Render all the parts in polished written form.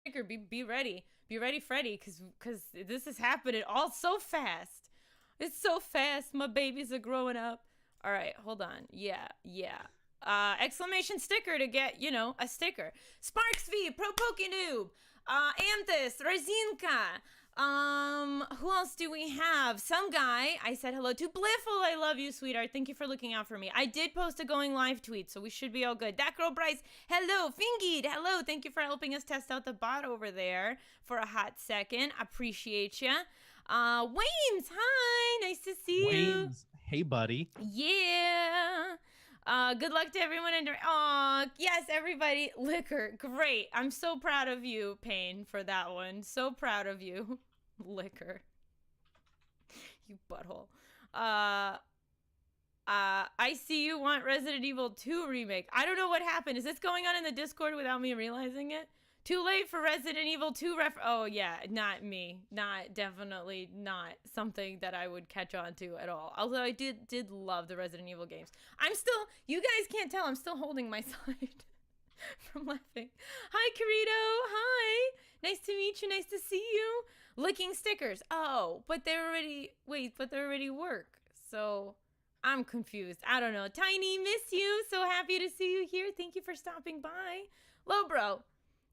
sticker. Be ready. Be ready, Freddy, because this is happening all so fast. It's so fast. My babies are growing up. All right, hold on. Yeah. Exclamation sticker to get, a sticker. Sparks V, Pro Pokenoob, Anthus, Rezinka. Who else do we have? Some guy I said hello to. Bliffle, I love you, sweetheart. Thank you for looking out for me. I did post a going live tweet, so we should be all good. That girl Bryce, hello. Fingied, hello. Thank you for helping us test out the bot over there for a hot second. Appreciate ya. Waynes, hi. Nice to see you. Waynes, hey, buddy. Yeah. Good luck to everyone. Yes, everybody. Liquor, great. I'm so proud of you, Payne, for that one. So proud of you. Liquor. You butthole. I see you want Resident Evil 2 remake. I don't know what happened. Is this going on in the Discord without me realizing it? Too late for Resident Evil 2 oh yeah, not me. Definitely not something that I would catch on to at all. Although I did love the Resident Evil games. You guys can't tell, I'm still holding my side from laughing. Hi, Carito, hi. Nice to meet you, nice to see you. Licking stickers. Oh, but they already work. So I'm confused. I don't know. Tiny, miss you. So happy to see you here. Thank you for stopping by. Lobro.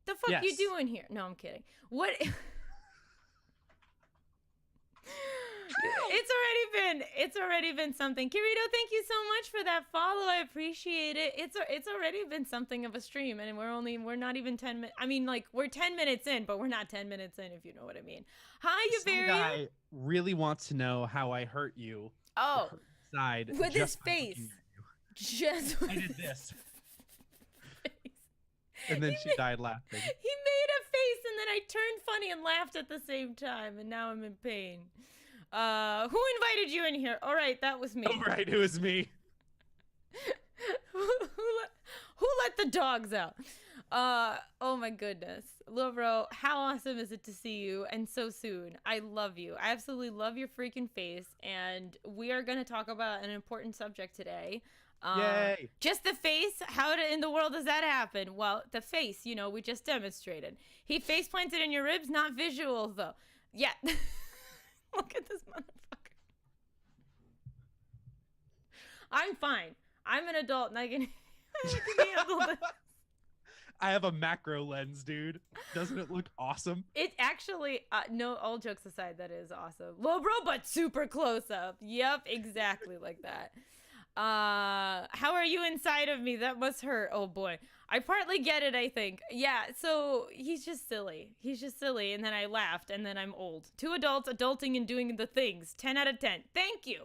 The fuck you doing here? No, I'm kidding. What? It's already been something. Kirito, thank you so much for that follow. I appreciate it. It's already been something of a stream, and we're not even 10 minutes. I mean, like, we're 10 minutes in, but we're not 10 minutes in, if you know what I mean. Hi, Yuvarian. Some guy really wants to know how I hurt you. Oh, side with his face. Just I did this. And then she died laughing. He made a face, and then I turned funny and laughed at the same time, and now I'm in pain. Who invited you in here? All right, that was me. All right, it was me. who let the dogs out? Oh my goodness. Lobro, how awesome is it to see you, and so soon. I love you. I absolutely love your freaking face, and we are going to talk about an important subject today. Yay! Just the face? How in the world does that happen? Well, the face, we just demonstrated. He face planted in your ribs, not visual though. Yeah. Look at this motherfucker. I'm fine. I'm an adult and I can handle this. I have a macro lens, dude. Doesn't it look awesome? It actually, no, all jokes aside, that is awesome. Lobro, but super close up. Yep, exactly like that. How are you inside of me? That must hurt. Oh boy. I partly get it, I think. Yeah, so he's just silly. And then I laughed, and then I'm old. Two adults adulting and doing the things. 10 out of 10. Thank you.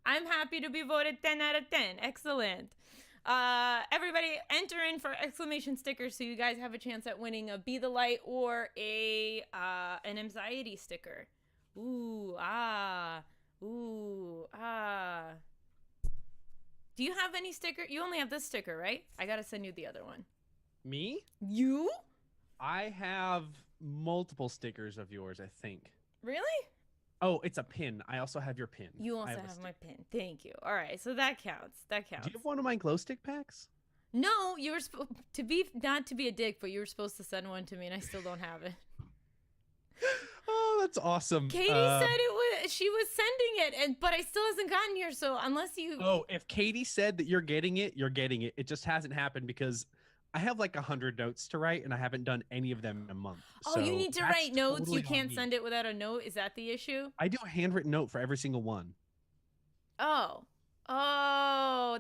I'm happy to be voted 10 out of 10. Excellent. Everybody enter in for exclamation stickers so you guys have a chance at winning a Be the Light or an Mxiety sticker. Ooh, ah. Do you have any sticker? You only have this sticker, right? I gotta send you the other one. Me? You? I have multiple stickers of yours, I think. Really? Oh, it's a pin. I also have your pin. You also have my pin. Thank you. All right, so that counts. Do you have one of my glow stick packs? No, you were supposed to be, not to be a dick, but you were supposed to send one to me, and I still don't have it. Oh, that's awesome. Katie said she was sending it, but I still hasn't gotten here. So unless you, if Katie said that you're getting it, you're getting it. It just hasn't happened because I have like 100 notes to write, and I haven't done any of them in a month. Oh, so you need to write notes. Totally you can't send it without a note. Is that the issue? I do a handwritten note for every single one. Oh,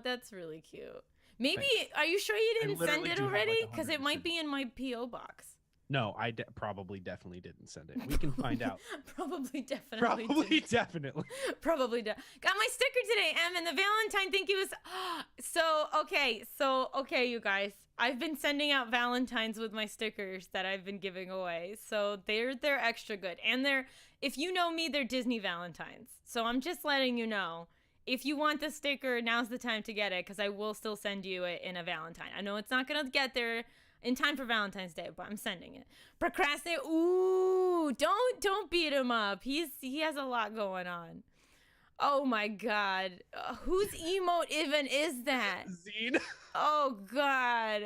that's really cute. Maybe, are you sure you didn't send it already? Because it might be in my P.O. box. No, I probably definitely didn't send it. We can find out. Probably definitely. Got my sticker today, Em, and the Valentine thank you was so okay, you guys. I've been sending out Valentines with my stickers that I've been giving away. So they're extra good. And if you know me, they're Disney Valentines. So I'm just letting you know. If you want the sticker, now's the time to get it, because I will still send you it in a Valentine. I know it's not gonna get there in time for Valentine's Day, but I'm sending it. Procrastinate. Ooh, don't beat him up. He has a lot going on. Oh my god. Whose emote even is that? Zine. Oh god.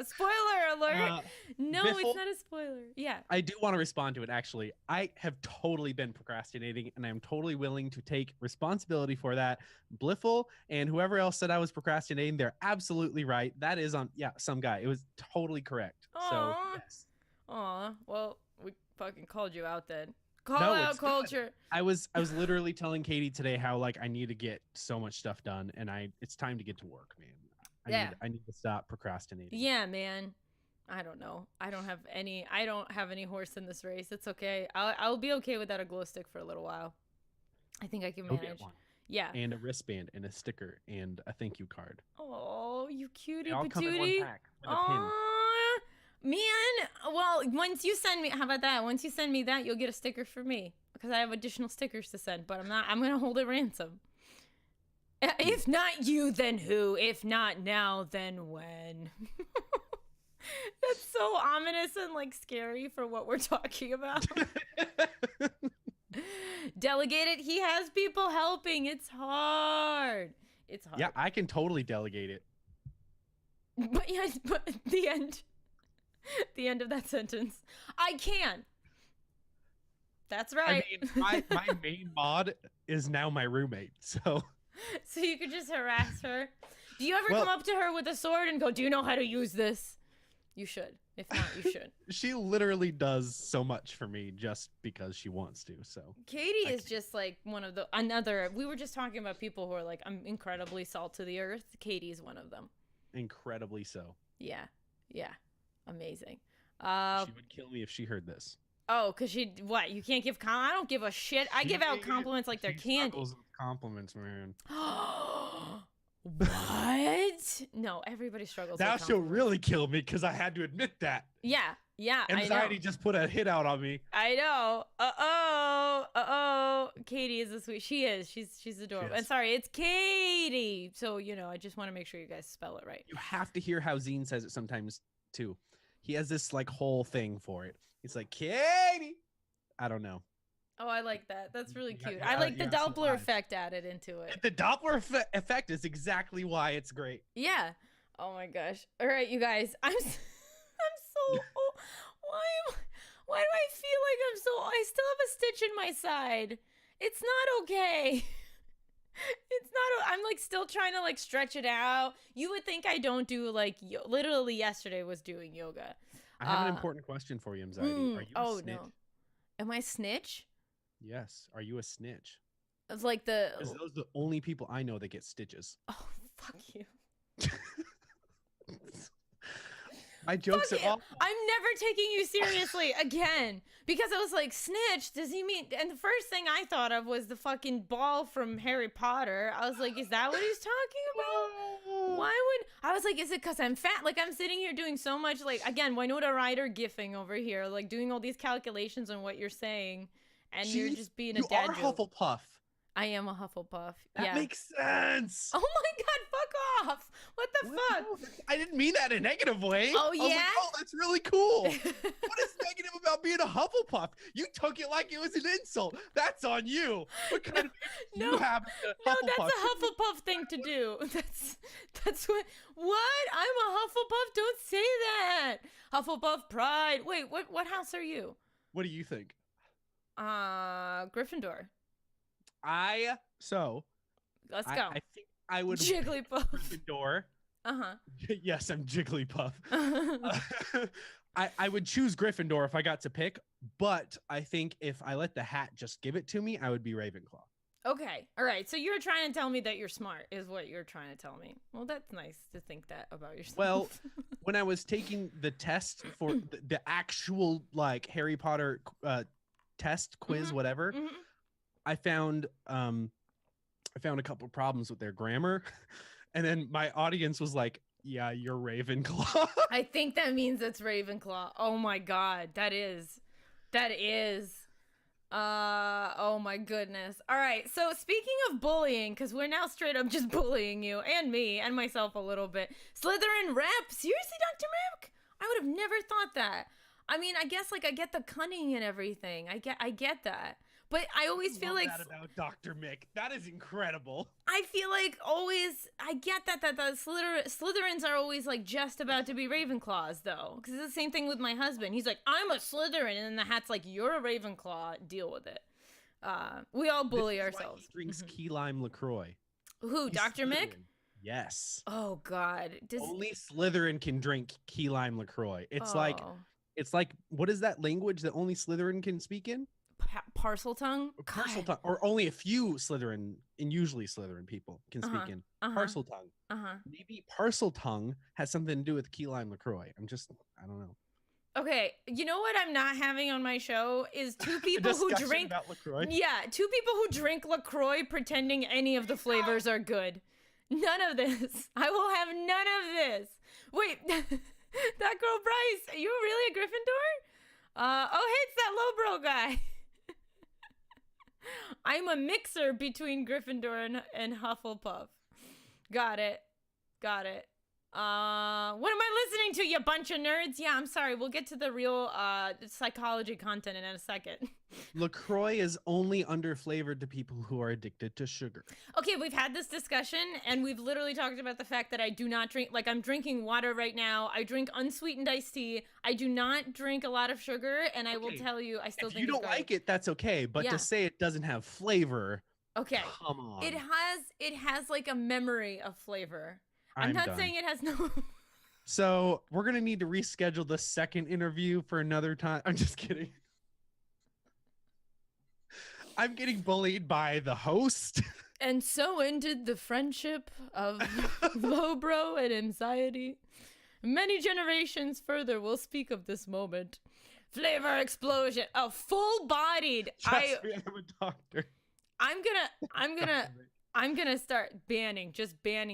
Spoiler alert. No, Biffle, it's not a spoiler. Yeah. I do want to respond to it, actually. I have totally been procrastinating, and I'm totally willing to take responsibility for that. Bliffle and whoever else said I was procrastinating, they're absolutely right. That is on, yeah, some guy. It was totally correct. So, yes. Aw. Well, we fucking called you out then. Call No, out it's good. culture. I was literally telling Katie today how like I need to get so much stuff done, and it's time to get to work, man. I need to stop procrastinating. Yeah, man. I don't know. I don't have any horse in this race. It's okay. I'll be okay without a glow stick for a little while. I think I can Go manage. get one. Yeah. And a wristband and a sticker and a thank you card. Oh, you cutie They all come in one patootie. pack with a pin. Man. Well, once you send me, how about that? Once you send me that, you'll get a sticker for me because I have additional stickers to send. But I'm gonna hold it ransom. If not you, then who? If not now, then when? That's so ominous and like scary for what we're talking about. Delegate it. He has people helping. It's hard. It's hard. Yeah, I can totally delegate it. But yeah, but the end of that sentence. I can. That's right. I mean, my main mod is now my roommate, so. So you could just harass her. Do you ever come up to her with a sword and go, "Do you know how to use this?" You should. If not, you should. She literally does so much for me just because she wants to. So Katie is just like one of the we were just talking about people who are like, I'm incredibly salt to the earth. Katie's one of them. Incredibly so. Yeah. Amazing. She would kill me if she heard this. Oh, because what? You can't give I don't give a shit. I give out compliments like they're candy. With compliments, man. What? No, everybody struggles. That show really killed me because I had to admit that. Yeah. Mxiety just put a hit out on me. I know. Katie is a sweet. She is. She's adorable. And sorry, it's Katie. So I just want to make sure you guys spell it right. You have to hear how Zine says it sometimes too. He has this like whole thing for it. He's like, Katie. I don't know. Oh, I like that. That's really cute. I like the Doppler effect added into it. The Doppler effect is exactly why it's great. Yeah. Oh my gosh. All right, you guys. I'm so why do I feel like I still have a stitch in my side? It's not okay. I'm like still trying to like stretch it out. You would think I don't do like literally yesterday was doing yoga. I have an important question for you, Mxiety. Are you a snitch? No. Am I a snitch? Yes. Are you a snitch? It's like Because those are the only people I know that get stitches. Oh, fuck you. My jokes are awful. I'm never taking you seriously again. Because I was like, snitch, does he mean? And the first thing I thought of was the fucking ball from Harry Potter. I was like, is that what he's talking about? I was like, is it because I'm fat? Like, I'm sitting here doing so much, like, again, Winona Ryder gifting over here, like, doing all these calculations on what you're saying. And you're just being a dad joke. You are Hufflepuff. I am a Hufflepuff. That makes sense. Oh my god, fuck off. What the fuck? I didn't mean that in a negative way. Oh, yeah? I was like, oh, that's really cool. What is negative about being a Hufflepuff? You took it like it was an insult. That's on you. What kind of you have No, that's a Hufflepuff thing to do. That's what I'm a Hufflepuff? Don't say that. Hufflepuff pride. Wait, what house are you? What do you think? Gryffindor. Let's go. I think I would Jigglypuff. Gryffindor. Uh-huh. Yes, I'm Jigglypuff. I would choose Gryffindor if I got to pick, but I think if I let the hat just give it to me, I would be Ravenclaw. Okay. All right. So you're trying to tell me that you're smart is what you're trying to tell me. Well, that's nice to think that about yourself. Well, when I was taking the test for the actual like Harry Potter test quiz, whatever, I found a couple of problems with their grammar, and then my audience was like, "Yeah, you're Ravenclaw." I think that means it's Ravenclaw. Oh my god, that is. Oh my goodness. All right. So speaking of bullying, because we're now straight up just bullying you and me and myself a little bit. Slytherin rep. Seriously, Dr. Mac? I would have never thought that. I mean, I guess like I get the cunning and everything. I get that. But I always feel like that about Dr. Mick. That is incredible. I feel like always I get that the Slytherins are always like just about to be Ravenclaws though, because it's the same thing with my husband. He's like, I'm a Slytherin, and then the hat's like, you're a Ravenclaw. Deal with it. We all bully ourselves. He drinks key lime LaCroix. Who? He's Dr. Mick? Yes. Oh God. Only Slytherin can drink key lime LaCroix. It's like what is that language that only Slytherin can speak in? Parcel tongue? Parcel tongue. Or only a few Slytherin, and usually Slytherin people can speak in parcel tongue. Maybe parcel tongue has something to do with key lime LaCroix. I don't know. Okay, you know what I'm not having on my show is two people who drink about LaCroix. Yeah, two people who drink LaCroix pretending any of the flavors are good. None of this. I will have none of this. Wait, that girl Bryce, are you really a Gryffindor? Oh, hey, it's that Lobro guy. I'm a mixer between Gryffindor and Hufflepuff. Got it. What am I listening to, you bunch of nerds? Yeah, I'm sorry. We'll get to the real psychology content in a second. LaCroix is only underflavored to people who are addicted to sugar. Okay, we've had this discussion, and we've literally talked about the fact that I do not drink, like I'm drinking water right now. I drink unsweetened iced tea. I do not drink a lot of sugar, and I will tell you, I still think you don't like it, that's okay. But to say it doesn't have flavor, okay, come on. It has like a memory of flavor. I'm not saying it has no. So we're going to need to reschedule the second interview for another time. I'm just kidding. I'm getting bullied by the host. And so ended the friendship of Lobro and Mxiety. Many generations further will speak of this moment. Flavor explosion. Oh, full-bodied. I'm a doctor. I'm gonna start banning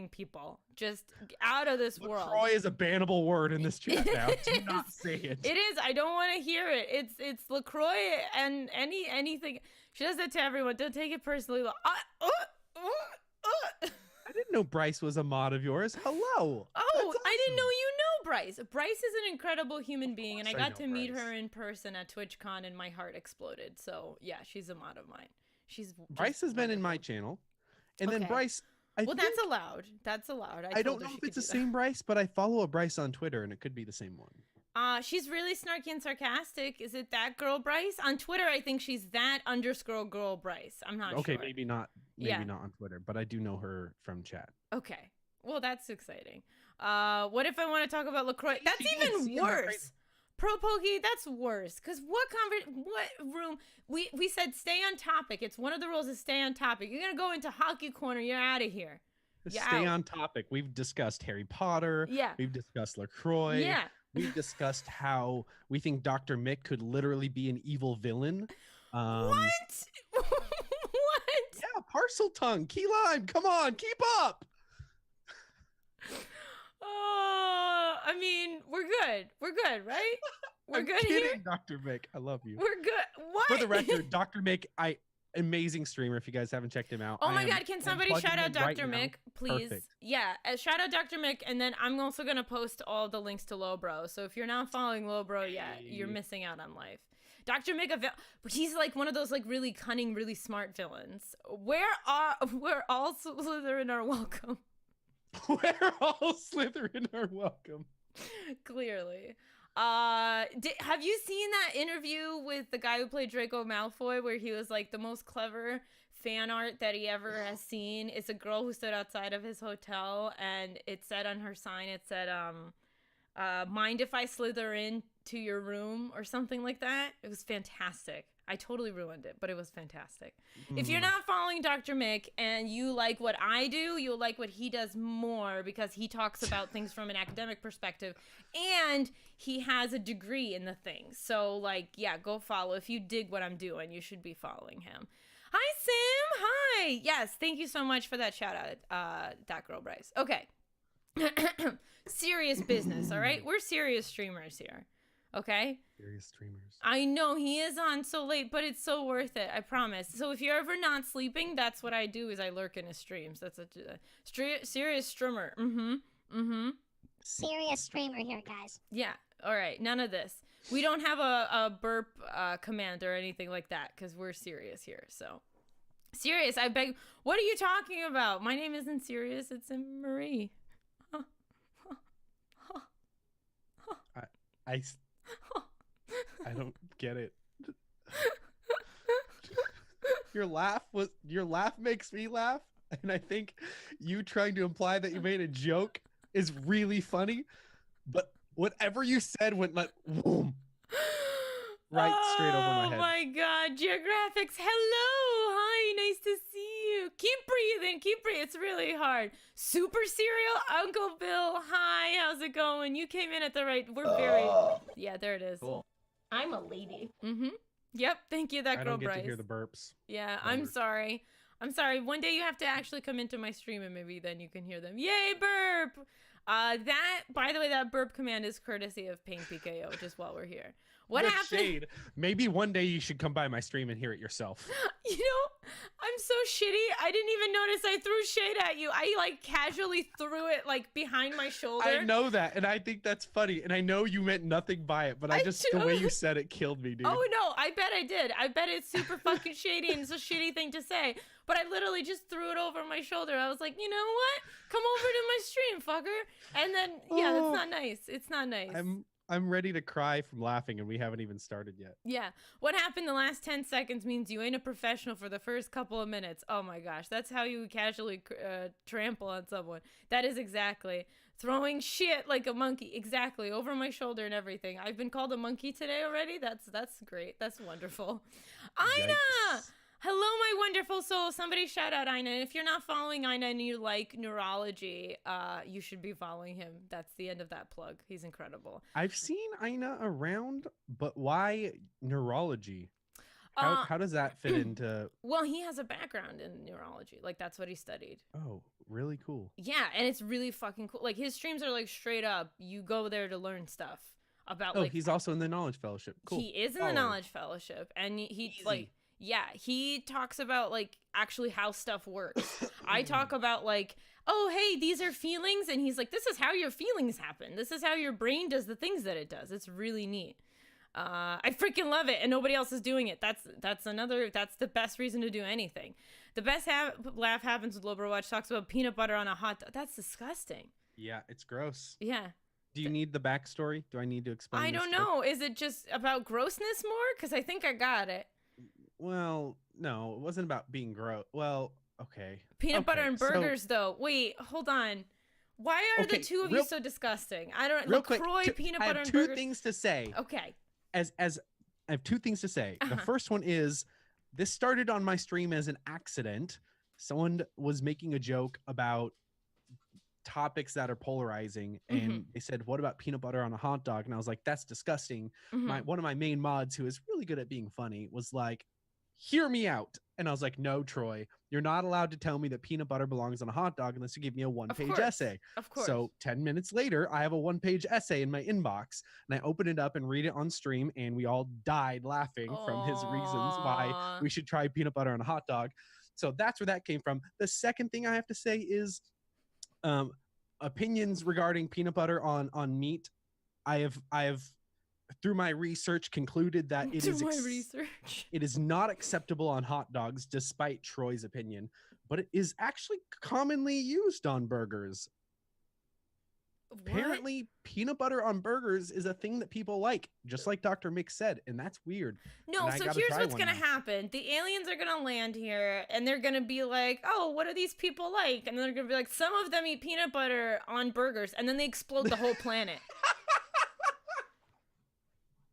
people, just out of this world. LaCroix is a bannable word in this chat now. Do not say it. It is. I don't want to hear it. It's LaCroix and anything. She does that to everyone. Don't take it personally. I didn't know Bryce was a mod of yours. Hello. Oh, awesome. I didn't know you know Bryce. Bryce is an incredible human being, and I got to meet her in person at TwitchCon, and my heart exploded. So yeah, she's a mod of mine. Bryce has been in my channel. And then Bryce, that's allowed. That's allowed. I don't know if it's the same Bryce, but I follow a Bryce on Twitter, and it could be the same one. She's really snarky and sarcastic. Is it that girl Bryce? On Twitter, I think she's that _ girl Bryce. I'm not sure. Okay, maybe not on Twitter, but I do know her from chat. Okay. Well, that's exciting. What if I want to talk about LaCroix? That's even worse. Pro Pokey, that's worse. Because what room? We said stay on topic. It's one of the rules is stay on topic. You're going to go into Hockey Corner. You're out of here. Stay on topic. We've discussed Harry Potter. Yeah. We've discussed LaCroix. Yeah. We've discussed how we think Dr. Mick could literally be an evil villain. What? What? Yeah, parcel tongue, key lime. Come on, keep up. I mean, we're good, right? We're good kidding, here. Dr. Mick, I love you. We're good. What? For the record, Dr. Mick, amazing streamer. If you guys haven't checked him out. Oh my God, can somebody shout out Dr. Mick, please? Perfect. Yeah, shout out Dr. Mick, and then I'm also gonna post all the links to Lobro. So if you're not following Lobro yet, you're missing out on life. Dr. Mick, but he's like one of those like really cunning, really smart villains. Where all Slytherin are welcome. Where all Slytherin are welcome. Clearly. Have you seen that interview with the guy who played Draco Malfoy where he was like the most clever fan art that he ever has seen? It's a girl who stood outside of his hotel, and it said on her sign, it said, mind if I slither in to your room or something like that. It was fantastic. I totally ruined it, but it was fantastic. If you're not following Dr. Mick and you like what I do, you'll like what he does more because he talks about things from an academic perspective and he has a degree in the thing. So like, yeah, go follow. If you dig what I'm doing, you should be following him. Hi, Sim. Hi. Yes. Thank you so much for that shout out, that girl Bryce. Okay. Serious business. All right. We're serious streamers here. Okay? Serious streamers. I know he is on so late, but it's so worth it. I promise. So if you're ever not sleeping, that's what I do is I lurk in his streams. That's a serious streamer. Serious streamer here, guys. Yeah. All right. None of this. We don't have a burp command or anything like that because we're serious here. So serious, I beg. What are you talking about? My name isn't serious. It's Marie. I don't get it. Your laugh makes me laugh, and I think you trying to imply that you made a joke is really funny, but whatever you said went like boom, right straight over my head. Oh my god, Geographics, hello, hi, nice to see you. Keep breathing, it's really hard. Super Cereal, Uncle Bill, hi, how's it going? You came in at the right, we're very, yeah, there it is. Cool. I'm a lady. Mm-hmm. Yep, thank you, that girl I don't get Bryce. to hear the burps. Yeah, I'm sorry. One day you have to actually come into my stream and maybe then you can hear them. Yay, burp! That, by the way, that burp command is courtesy of Pain PKO, just while we're here. What The happened? Shade. Maybe one day you should come by my stream and hear it yourself. You know, I'm so shitty. I didn't even notice I threw shade at you. I like casually threw it like behind my shoulder. I know that, and I think that's funny, and I know you meant nothing by it, but the way you said it killed me, dude. Oh no, I bet I did. I bet it's super fucking shady and it's a shitty thing to say. But I literally just threw it over my shoulder. I was like, you know what? Come over to my stream, fucker. And then, yeah, it's not nice. It's not nice. I'm ready to cry from laughing, and we haven't even started yet. Yeah. What happened the last 10 seconds means you ain't a professional for the first couple of minutes. Oh my gosh. That's how you casually trample on someone. That is exactly. Throwing shit like a monkey. Exactly. Over my shoulder and everything. I've been called a monkey today already. That's great. That's wonderful. Ina! Yikes. Hello, my wonderful soul. Somebody shout out Ina. If you're not following Ina and you like neurology, you should be following him. That's the end of that plug. He's incredible. I've seen Ina around, but why neurology? How does that fit into... Well, he has a background in neurology. Like, that's what he studied. Oh, really cool. Yeah, and it's really fucking cool. Like, his streams are, like, straight up. You go there to learn stuff about, like... he's also in the Knowledge Fellowship. Cool. He is in the Knowledge Fellowship. And he like... Yeah, he talks about, like, actually how stuff works. I talk about, like, oh, hey, these are feelings. And he's like, this is how your feelings happen. This is how your brain does the things that it does. It's really neat. I freaking love it. And nobody else is doing it. That's the best reason to do anything. The best laugh happens with Lobro Watch talks about peanut butter on a hot dog. That's disgusting. Yeah, it's gross. Yeah. Do you need the backstory? Do I need to explain I don't know. Is it just about grossness more? Because I think I got it. Well, no, it wasn't about being gross. Well, okay. Peanut butter and burgers, though. Wait, hold on. Why are the two of you so disgusting? I don't. Real LaCroix, quick, peanut I butter have and two burgers. things to say. Okay. As I have two things to say. The first one is this started on my stream as an accident. Someone was making a joke about topics that are polarizing, and they said, what about peanut butter on a hot dog? And I was like, that's disgusting. One of my main mods, who is really good at being funny, was like, hear me out. And I was like, no, Troy, you're not allowed to tell me that peanut butter belongs on a hot dog unless you give me a one-page essay. Of course. So 10 minutes later, I have a one-page essay in my inbox, and I open it up and read it on stream, and we all died laughing from his reasons why we should try peanut butter on a hot dog. So that's where that came from. The second thing I have to say is opinions regarding peanut butter on meat. I have through my research concluded that it is not acceptable on hot dogs, despite Troy's opinion, but it is actually commonly used on burgers. What? Apparently, peanut butter on burgers is a thing that people like, just like Dr. Mick said, and that's weird. No, so here's what's going to happen. The aliens are going to land here, and they're going to be like, oh, what do these people like? And they're going to be like, some of them eat peanut butter on burgers, and then they explode the whole planet.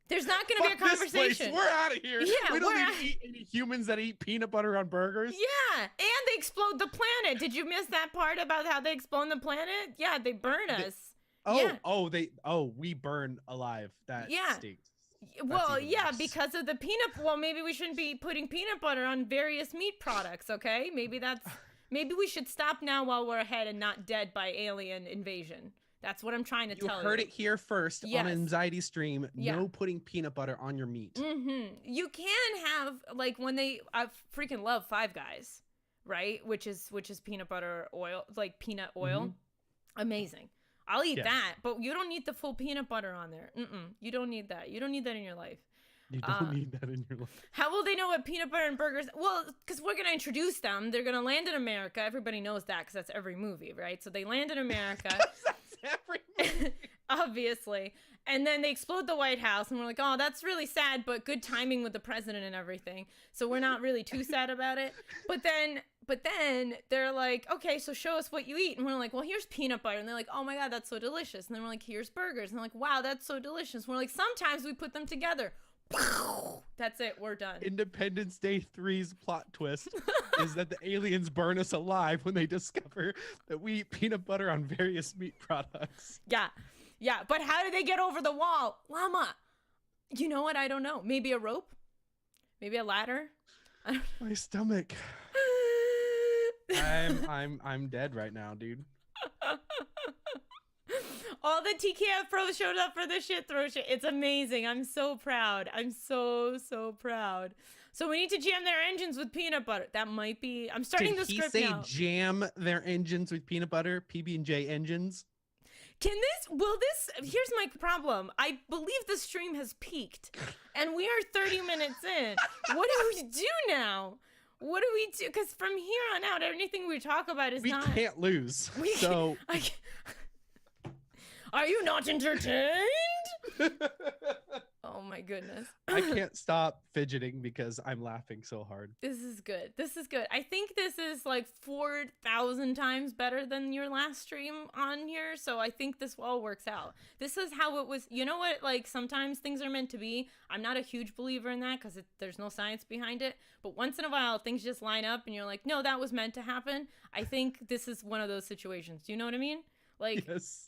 There's not going to be a conversation. We're out of here. Yeah, we don't need to eat any humans that eat peanut butter on burgers. Yeah, and they explode the planet. Did you miss that part about how they explode the planet? Yeah, they burn us. We burn alive. That stinks. Well, yeah, because of the peanut. Well, maybe we shouldn't be putting peanut butter on various meat products. Okay, maybe we should stop now while we're ahead and not dead by alien invasion. That's what I'm trying to tell you. You heard it here first on an Mxiety stream. Yeah. No putting peanut butter on your meat. You can have, like, I freaking love Five Guys, right? Which is peanut butter oil, like peanut oil. Amazing. I'll eat Yes. that, but you don't need the full peanut butter on there. You don't need that. You don't need that in your life. You don't need that in your life. How will they know what peanut butter and burgers? Well, because we're going to introduce them. They're going to land in America. Everybody knows that because that's every movie, right? So they land in America. That's every movie. Obviously. And then they explode the White House, and we're like, oh, that's really sad, but good timing with the president and everything. So we're not really too sad about it. But then they're like, okay, so show us what you eat. And we're like, well, here's peanut butter. And they're like, oh my God, that's so delicious. And then we're like, here's burgers. And they're like, wow, that's so delicious. And we're like, sometimes we put them together. That's it. We're done. Independence Day 3's plot twist is that the aliens burn us alive when they discover that we eat peanut butter on various meat products. Yeah. Yeah. But how did they get over the wall? Llama. You know what? I don't know. Maybe a rope? Maybe a ladder? My stomach. I'm dead right now, dude. All the TKF pros showed up for the shit throw shit. It's amazing. I'm so proud. I'm so proud. So we need to jam their engines with peanut butter. That might be. I'm starting the script now. Did he say jam their engines with peanut butter? PB&J engines? Here's my problem. I believe the stream has peaked and we are 30 minutes in. What do we do now? What do we do? Because from here on out, anything we talk about is we can't lose. Are you not entertained? Oh my goodness. I can't stop fidgeting because I'm laughing so hard. This is good. I think this is like 4,000 times better than your last stream on here. So I think this all works out. This is how it was. You know what? Like sometimes things are meant to be. I'm not a huge believer in that because there's no science behind it. But once in a while, things just line up and you're like, no, that was meant to happen. I think this is one of those situations. Do you know what I mean? Like, yes.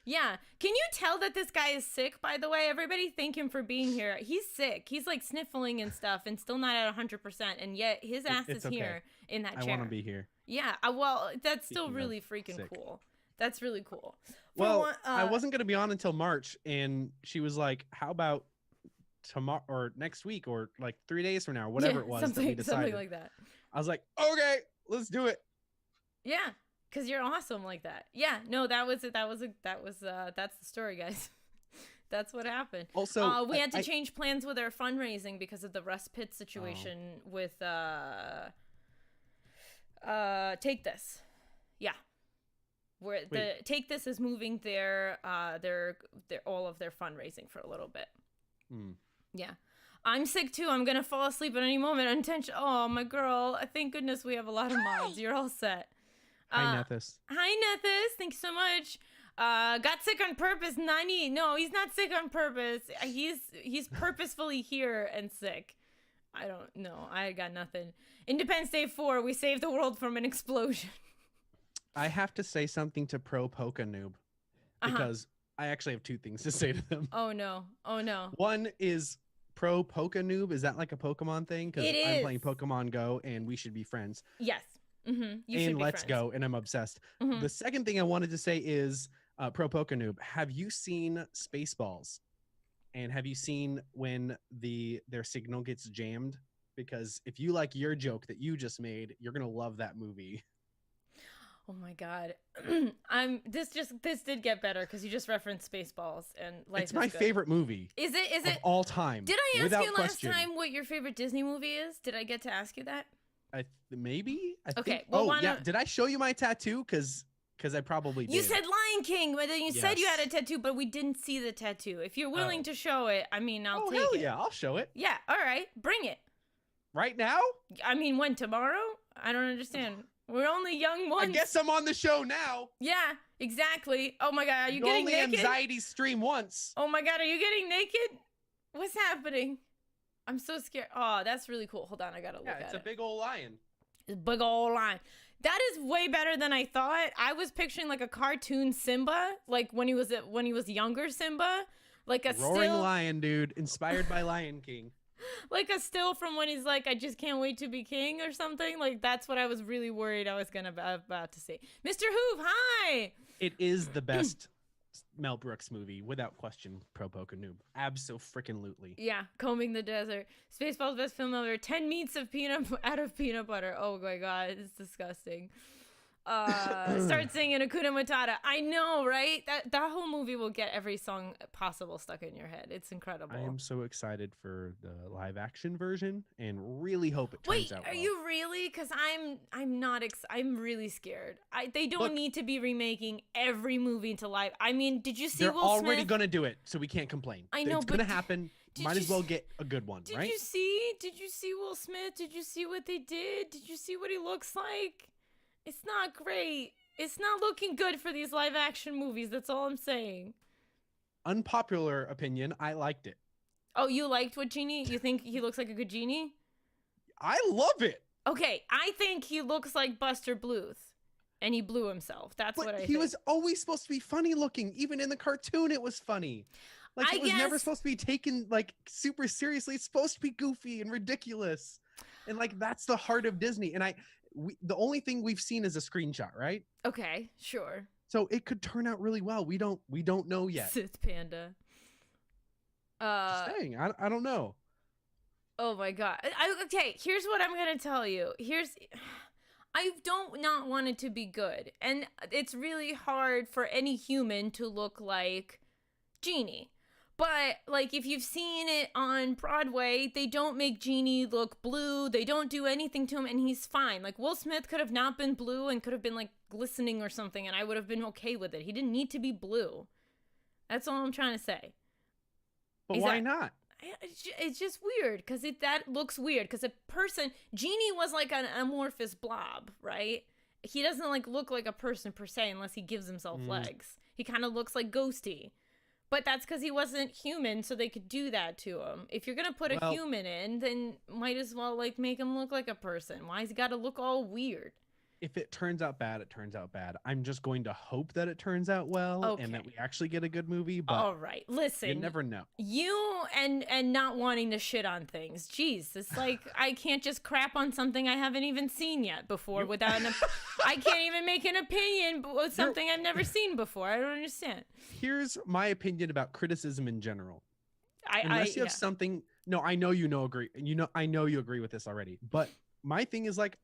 Yeah. Can you tell that this guy is sick, by the way? Everybody thank him for being here. He's sick. He's like sniffling and stuff and still not at 100%. And yet his ass is okay. here in that chair. I want to be here. Yeah. Well, that's still Speaking really of freaking sick. cool. That's really cool. Well, I wasn't going to be on until March. And she was like, how about tomorrow or next week or like 3 days from now, whatever it was that we decided. Something like that. I was like, okay, let's do it. Yeah. Because you're awesome like that. Yeah, no, that's the story, guys. That's what happened. Also, we had to change plans with our fundraising because of the Russ Pitt situation with Take This. Yeah. Where Take This is moving their all of their fundraising for a little bit. Yeah. I'm sick too. I'm going to fall asleep at any moment. Unintentional. Oh, my girl. Thank goodness we have a lot of mods. You're all set. Hi, Nethys. Hi, Nethys. Thanks so much. Got sick on purpose. Nani. No, he's not sick on purpose. He's purposefully here and sick. I don't know. I got nothing. Independence Day 4. We saved the world from an explosion. I have to say something to pro Poke Noob because I actually have two things to say to them. Oh no. One is pro Poke Noob. Is that like a Pokemon thing? Because I'm playing Pokemon Go and we should be friends. Yes. Mm-hmm. And Let's Go, and I'm obsessed. Mm-hmm. The second thing I wanted to say is pro Poke Noob. Have you seen Spaceballs? And have you seen when their signal gets jammed? Because if you like your joke that you just made, you're gonna love that movie. Oh my god. This did get better because you just referenced Spaceballs and Life It's my is Good. favorite movie. Is it of all time? Did I ask without you last question. time what your favorite Disney movie is? Did I get to ask you that? Maybe. Okay. Well, Well, yeah. Did I show you my tattoo? Because I probably did. You said Lion King, but then you said you had a Yes. tattoo, but we didn't see the tattoo. If you're willing to show it, I mean, I'll take hell it. Yeah, I'll show it. Yeah. All right. Bring it. Right now? I mean, when tomorrow? I don't understand. We're only young ones. I guess I'm on the show now. Yeah. Exactly. Oh my god. Are you You getting only naked? Mxiety stream once. Oh my god. Are you getting naked? What's happening? I'm so scared. Oh, that's really cool. Hold on. I gotta look at it. Yeah, it's a big old lion. Big old line. That is way better than I thought. I was picturing like a cartoon Simba, like when he was younger Simba, like a Roaring still, lion, dude, inspired by Lion King. like a still from when he's like, I just can't wait to be king or something. Like that's what I was really worried I was about to see. Mr. Hoof, hi. It is the best Mel Brooks movie, without question. Pro Poke Noob, abso-freaking-lutely. Yeah, Combing the Desert, Spaceballs best film ever. 10 meats of peanut butter. Oh my god, it's disgusting. start singing Hakuna Matata. I know, right? That whole movie will get every song possible stuck in your head. It's incredible. I am so excited for the live action version and really hope it turns out well. Are you really? Because I'm not. I'm really scared. They don't need to be remaking every movie into live. I mean, did you see They're Will Smith? They're already gonna do it, so we can't complain. I know, it's gonna happen. Might as well get a good one, right? Did you see Will Smith? Did you see what they did? Did you see what he looks like? It's not great. It's not looking good for these live action movies. That's all I'm saying. Unpopular opinion, I liked it. Oh, you liked what Genie? You think he looks like a good Genie? I love it. Okay, I think he looks like Buster Bluth. And he blew himself. That's what I think. He was always supposed to be funny looking. Even in the cartoon, it was funny. Like, it was never supposed to be taken, like, super seriously. It's supposed to be goofy and ridiculous. And, like, that's the heart of Disney. And the only thing we've seen is a screenshot, right? Okay, sure. So it could turn out really well. We don't know yet. Sith Panda. Just saying, I don't know. Oh my god. Okay, here's what I'm gonna tell you. I don't not want it to be good, and it's really hard for any human to look like Genie. But, like, if you've seen it on Broadway, they don't make Genie look blue. They don't do anything to him, and he's fine. Like, Will Smith could have not been blue and could have been, like, glistening or something, and I would have been okay with it. He didn't need to be blue. That's all I'm trying to say. But why not? It's just weird, because that looks weird. Because Genie was like an amorphous blob, right? He doesn't, like, look like a person per se unless he gives himself legs. He kind of looks like Ghosty. But that's because he wasn't human, so they could do that to him. If you're going to put a human in, then might as well, like, make him look like a person. Why's he got to look all weird? If it turns out bad, it turns out bad. I'm just going to hope that it turns out well and that we actually get a good movie. But all right, listen. You never know. You and not wanting to shit on things. Jeez, it's like I can't just crap on something I haven't even seen yet before I can't even make an opinion with something I've never seen before. I don't understand. Here's my opinion about criticism in general. Unless you have something. No, I know agree. I know you agree with this already. But my thing is, like,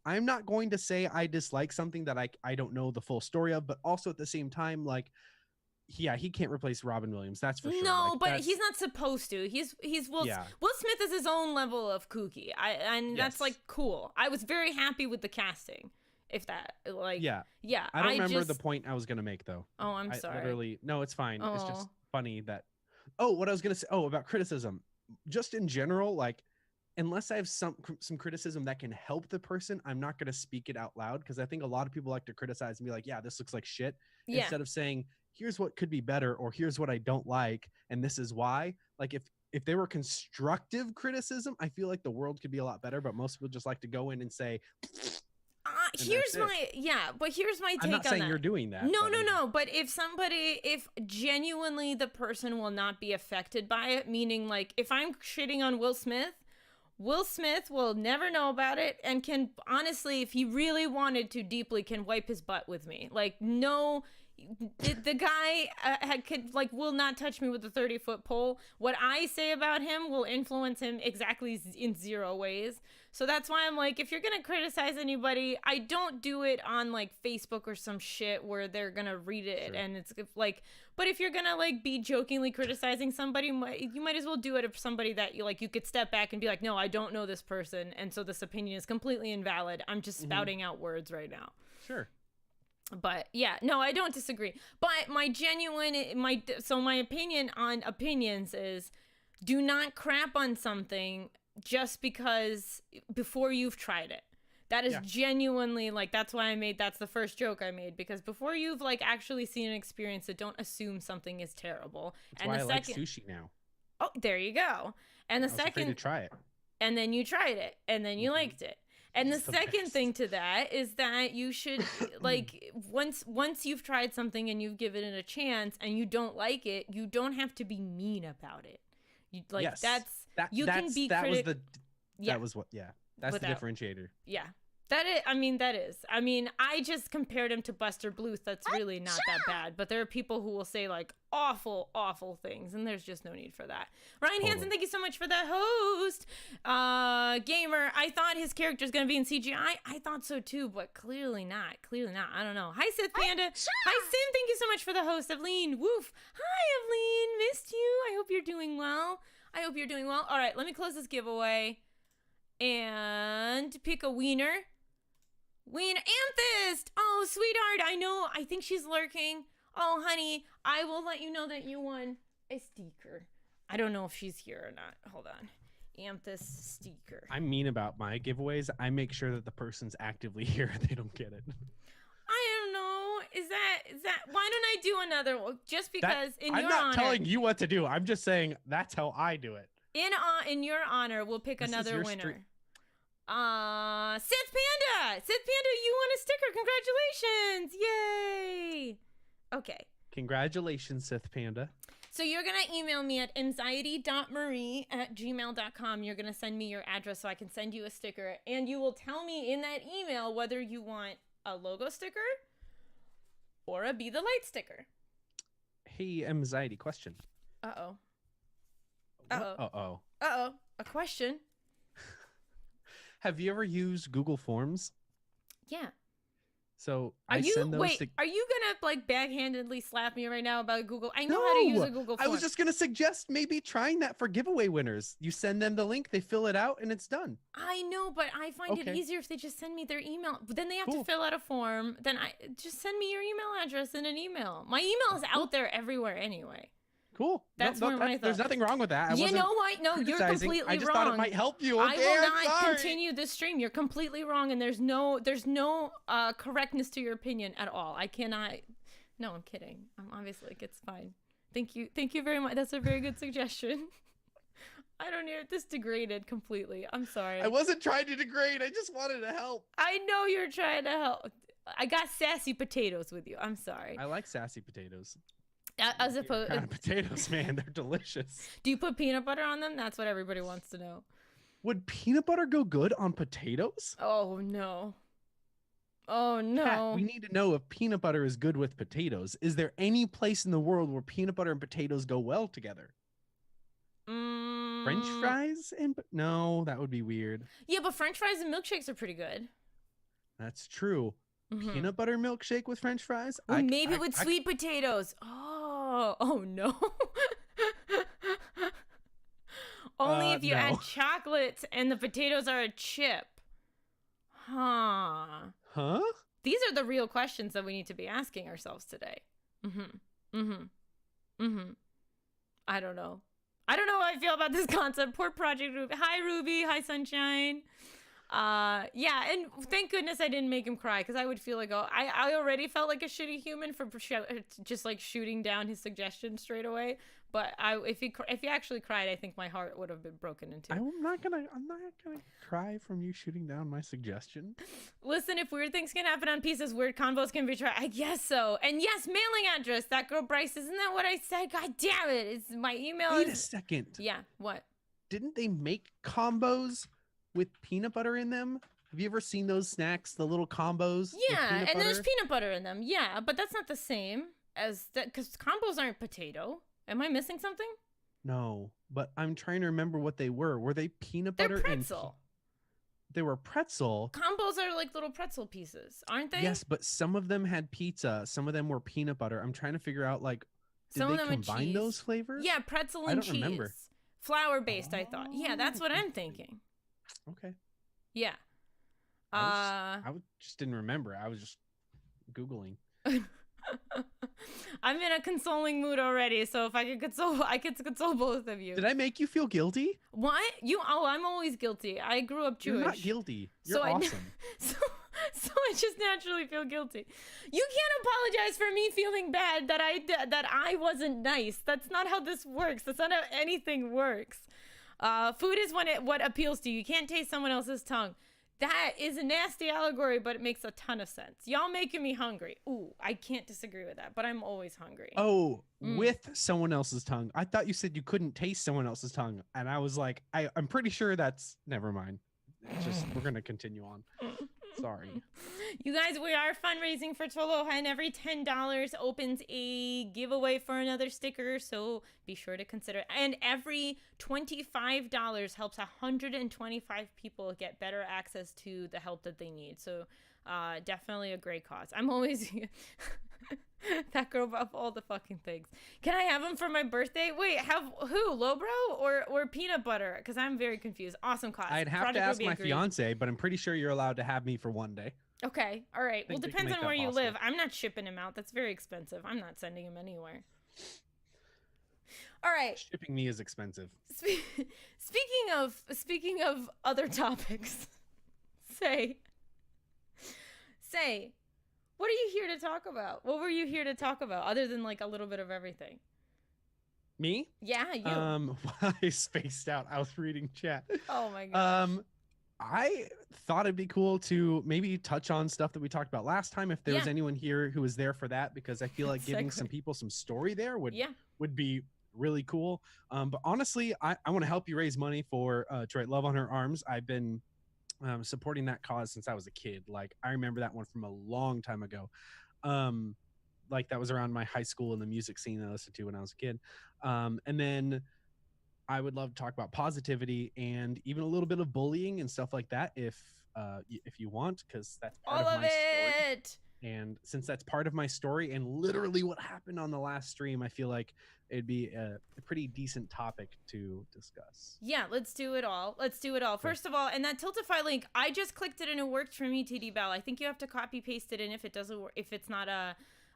I'm not going to say I dislike something that I don't know the full story of, but also at the same time, like, he can't replace Robin Williams. That's for sure. No, like, but he's not supposed to. Will Smith is his own level of kooky. That's, like, cool. I was very happy with the casting. If that, like, yeah. I don't remember the point I was gonna make though. Oh, I'm sorry. Literally, no, it's fine. It's just funny that. Oh, what I was gonna say. Oh, about criticism, just in general, like, unless I have some criticism that can help the person, I'm not going to speak it out loud, because I think a lot of people like to criticize and be like, yeah, this looks like shit. Yeah. Instead of saying, here's what could be better, or here's what I don't like, and this is why. Like, if they were constructive criticism, I feel like the world could be a lot better, but most people just like to go in and say, here's my take on that. I'm not saying you're doing that. No. But if genuinely the person will not be affected by it, meaning, like, if I'm shitting on Will Smith will never know about it, and can, honestly, if he really wanted to deeply, can wipe his butt with me. Like, no, the guy will not touch me with a 30-foot pole. What I say about him will influence him exactly in 0 ways. So that's why I'm like, if you're gonna criticize anybody, I don't do it on, like, Facebook or some shit where they're gonna read it. Sure. And it's like, but if you're gonna, like, be jokingly criticizing somebody, you might as well do it if somebody that you could step back and be like, no, I don't know this person, and so this opinion is completely invalid. I'm just spouting out words right now. Sure. But yeah, no, I don't disagree. But my opinion on opinions is, do not crap on something just because before you've tried it. That is genuinely, like, that's the first joke I made, because before you've, like, actually seen and experienced it, don't assume something is terrible. That's why I like sushi now. Oh, there you go. And the second, afraid to try it. And then you tried it, and then you liked it. And the second thing to that is that you should, like, once you've tried something and you've given it a chance and you don't like it, you don't have to be mean about it. You, like, yes. That's the differentiator. Yeah. That is, I mean, that is. I mean, I just compared him to Buster Bluth. That's really not that bad. But there are people who will say, like, awful, awful things. And there's just no need for that. Ryan Hansen, thank you so much for the host. Gamer, I thought his character's going to be in CGI. I thought so, too. But clearly not. Clearly not. I don't know. Hi, Sith Panda. Hi, Sim. Thank you so much for the host. Evelyn. Woof. Hi, Evelyn. Missed you. I hope you're doing well. I hope you're doing well. All right, let me close this giveaway. And pick a wiener. Wiener Amethyst! Oh, sweetheart, I know. I think she's lurking. Oh, honey, I will let you know that you won a sticker. I don't know if she's here or not. Hold on. Amethyst sticker. I'm mean about my giveaways. I make sure that the person's actively here and they don't get it. I don't know. Is that why don't I do another one? Just because I'm not telling you what to do. I'm just saying that's how I do it. In your honor, we'll pick another winner. Sith Panda, you won a sticker. Congratulations! Yay! Okay. Congratulations, Sith Panda. So you're gonna email me at mxiety.marie@gmail.com. You're gonna send me your address so I can send you a sticker, and you will tell me in that email whether you want a logo sticker or a Be the Light sticker. Hey, Mxiety, question. Uh-oh. A question. Have you ever used Google Forms? Yeah. So are you gonna like backhandedly slap me right now about Google? I know how to use a Google Form. I was just gonna suggest maybe trying that for giveaway winners. You send them the link, they fill it out, and it's done. I know, but I find it easier if they just send me their email. But then they have to fill out a form. Then just send me your email address in an email. My email is out there everywhere anyway. Cool. That's what I thought. There's nothing wrong with that. You know what? No, you're completely wrong. I just thought it might help you. Okay, I will not continue this stream. You're completely wrong, and there's no correctness to your opinion at all. I cannot. No, I'm kidding. Obviously, it's fine. Thank you very much. That's a very good suggestion. I don't know. This degraded completely. I'm sorry. I wasn't trying to degrade. I just wanted to help. I know you're trying to help. I got sassy potatoes with you. I'm sorry. I like sassy potatoes. As opposed kind of potatoes, man, they're delicious. Do you put peanut butter on them? That's what everybody wants to know. Would peanut butter go good on potatoes? Oh no. Oh no. Kat, we need to know if peanut butter is good with potatoes. Is there any place in the world where peanut butter and potatoes go well together? French fries and no, that would be weird. Yeah, but French fries and milkshakes are pretty good. That's true. Peanut butter milkshake with French fries? Well, maybe with sweet potatoes. Oh no. Only if you add chocolate and the potatoes are a chip. Huh? These are the real questions that we need to be asking ourselves today. I don't know. I don't know how I feel about this concept. Poor Project Ruby. Hi, Ruby. Hi, Sunshine. Yeah, and thank goodness I didn't make him cry, because I would feel like I already felt like a shitty human for just like shooting down his suggestion straight away. But if he actually cried, I think my heart would have been broken in two. I'm not gonna cry from you shooting down my suggestion. Listen, if weird things can happen on pieces, weird combos can be tried. I guess so. And yes, mailing address. That girl Bryce, isn't that what I said? God damn it! It's my email. Wait a second. Yeah. What? Didn't they make combos with peanut butter in them? Have you ever seen those snacks, the little combos? Yeah, and there's peanut butter in them. Yeah, but that's not the same as that, because combos aren't potato. Am I missing something? No, but I'm trying to remember what they were. Were they peanut butter? They're pretzel. They were pretzel. Combos are like little pretzel pieces, aren't they? Yes, but some of them had pizza. Some of them were peanut butter. I'm trying to figure out, like, did they combine those flavors? Yeah, pretzel and cheese. I don't remember. Flour-based, I thought. Yeah, that's what I'm thinking. Okay. Yeah. I just didn't remember. I was just Googling. I'm in a consoling mood already, so if I could console both of you. Did I make you feel guilty? What? I'm always guilty. I grew up Jewish. You're not guilty. You're awesome. So I just naturally feel guilty. You can't apologize for me feeling bad that I wasn't nice. That's not how this works. That's not how anything works. Food is what appeals to you. You can't taste someone else's tongue. That is a nasty allegory, but it makes a ton of sense. Y'all making me hungry. Ooh, I can't disagree with that, but I'm always hungry. Oh, with someone else's tongue. I thought you said you couldn't taste someone else's tongue. And I was like, I'm pretty sure that's... Never mind. Just, we're going to continue on. Sorry. You guys, we are fundraising for Toloha, and every $10 opens a giveaway for another sticker, so be sure to consider. And every $25 helps 125 people get better access to the help that they need. So definitely a great cause. I'm always that girl above all the fucking things. Can I have them for my birthday? Wait, have who? Lobro or peanut butter? Because I'm very confused. Awesome cause. I'd have Project to ask Ruby my agreed. fiance, but I'm pretty sure you're allowed to have me for one day. Okay, all right. Well, Think we can depends make on that where you possible. live. I'm not shipping him out. That's very expensive. I'm not sending him anywhere. All right. Shipping me is expensive. Speaking of other topics, say, what are you here to talk about? What were you here to talk about other than like a little bit of everything? Me? Yeah, you. I spaced out. I was reading chat. Oh my gosh. I thought it'd be cool to maybe touch on stuff that we talked about last time if there was Yeah. anyone here who was there for that, because I feel like giving Segue. some people some story there would Yeah. be really cool. But honestly, I want to help you raise money for to write Love on Her Arms. I've been supporting that cause since I was a kid. Like I remember that one from a long time ago. Like that was around my high school and the music scene that I listened to when I was a kid. And then I would love to talk about positivity and even a little bit of bullying and stuff like that if you want, because that's part All of of my story. it. And since that's part of my story and literally what happened on the last stream, I feel like it'd be a pretty decent topic to discuss. Yeah, let's do it all. Let's do it all. First of all, and that Tiltify link, I just clicked it and it worked for me, TD Bell. I think you have to copy paste it in if it doesn't work, if it's not a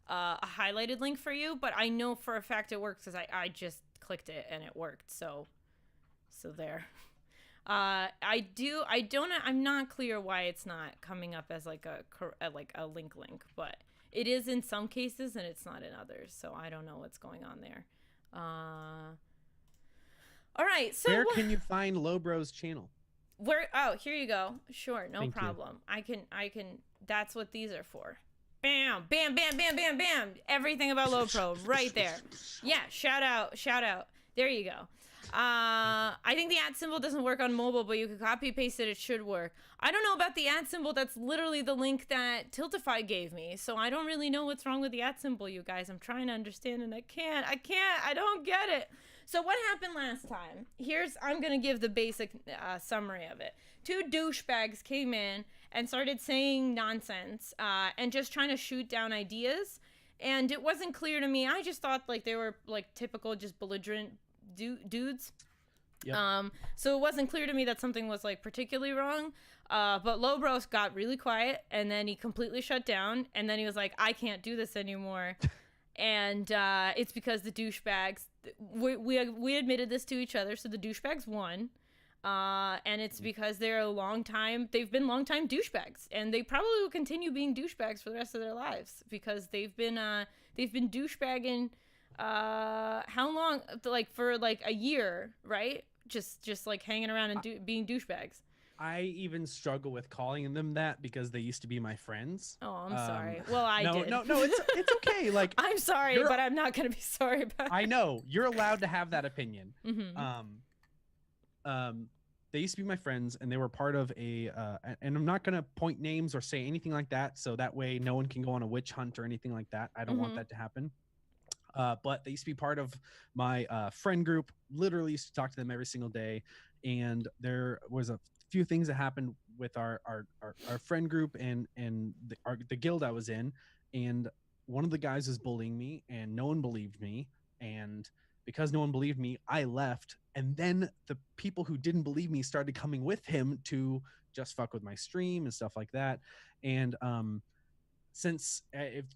highlighted link for you, but I know for a fact it works because I just clicked it and it worked. So there. I'm not clear why it's not coming up as like a link, but it is in some cases and it's not in others. So I don't know what's going on there. All right. So where can you find Lobro's channel? Here you go. Sure. No Thank you. problem. I can, that's what these are for. Bam, bam, bam, bam, bam, bam. Everything about Lobro right there. Yeah. Shout out. There you go. I think the @ symbol doesn't work on mobile, but you can copy paste it. It should work. I don't know about the @ symbol. That's literally the link that Tiltify gave me. So I don't really know what's wrong with the @ symbol, you guys. I'm trying to understand and I can't. I don't get it. So what happened last time? I'm going to give the basic summary of it. 2 douchebags came in and started saying nonsense and just trying to shoot down ideas. And it wasn't clear to me. I just thought like they were like typical just belligerent dudes. Yep. So it wasn't clear to me that something was like particularly wrong. But Lobros got really quiet and then he completely shut down. And then he was like, I can't do this anymore. And it's because the douchebags, we admitted this to each other, so the douchebags won. And it's because they've been longtime douchebags, and they probably will continue being douchebags for the rest of their lives because they've been douchebagging. How long? Like for like a year, right? Just like hanging around and being douchebags. I even struggle with calling them that because they used to be my friends. Oh, I'm sorry. Well, I did. No, it's okay. Like I'm sorry, but I'm not gonna be sorry about it. I know you're allowed to have that opinion. Mm-hmm. They used to be my friends, and they were part of and I'm not gonna point names or say anything like that, so that way no one can go on a witch hunt or anything like that. I don't want that to happen. But they used to be part of my friend group. Literally used to talk to them every single day, and there was a few things that happened with our friend group and the guild I was in, and one of the guys was bullying me, and no one believed me, and because no one believed me, I left, and then the people who didn't believe me started coming with him to just fuck with my stream and stuff like that. And since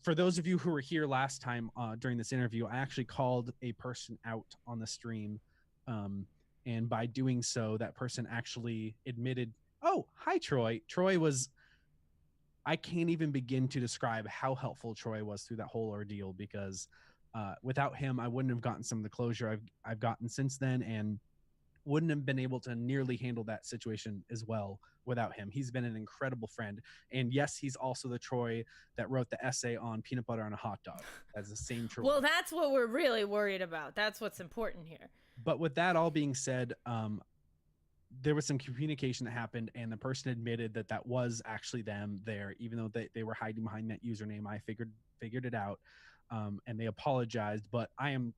for those of you who were here last time during this interview, I actually called a person out on the stream, and by doing so, that person actually admitted, oh, hi, Troy. I can't even begin to describe how helpful Troy was through that whole ordeal, because without him, I wouldn't have gotten some of the closure I've gotten since then, and wouldn't have been able to nearly handle that situation as well without him. He's been an incredible friend. And yes, he's also the Troy that wrote the essay on peanut butter on a hot dog. That's the same Troy. Well, that's what we're really worried about. That's what's important here. But with that all being said, there was some communication that happened, and the person admitted that that was actually them there, even though they were hiding behind that username. I figured it out, and they apologized. But I'm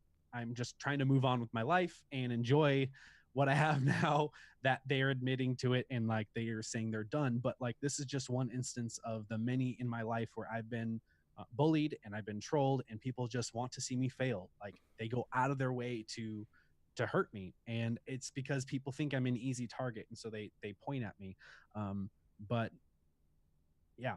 just trying to move on with my life and enjoy what I have now, that they're admitting to it and like they are saying they're done. But like, this is just one instance of the many in my life where I've been bullied and I've been trolled, and people just want to see me fail. Like, they go out of their way to hurt me, and it's because people think I'm an easy target, and so they point at me. But yeah.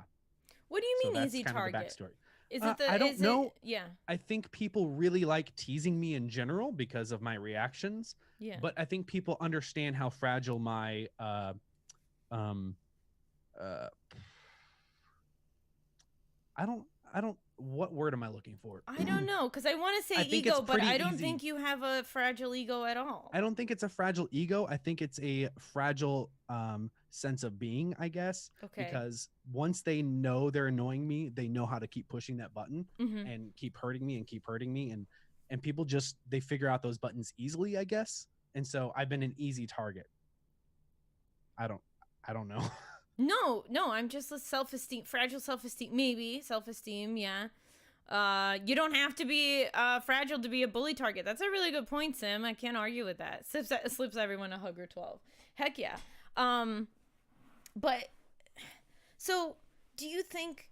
What do you mean easy kind target? Of the backstory. Is it I don't know. Yeah. I think people really like teasing me in general because of my reactions. Yeah. But I think people understand how fragile my I don't what word am I looking for? I don't know, because I want to say ego, but I don't think you have a fragile ego at all. I don't think it's a fragile ego. I think it's a fragile sense of being, I guess. Okay. Because once they know they're annoying me, they know how to keep pushing that button and keep hurting me and people just, they figure out those buttons easily, I guess. And so I've been an easy target. I don't know. No, I'm just a fragile self-esteem, maybe self-esteem. Yeah. You don't have to be fragile to be a bully target. That's a really good point, Sim. I can't argue with that. Slips everyone a hug or 12. Heck yeah. But so do you think,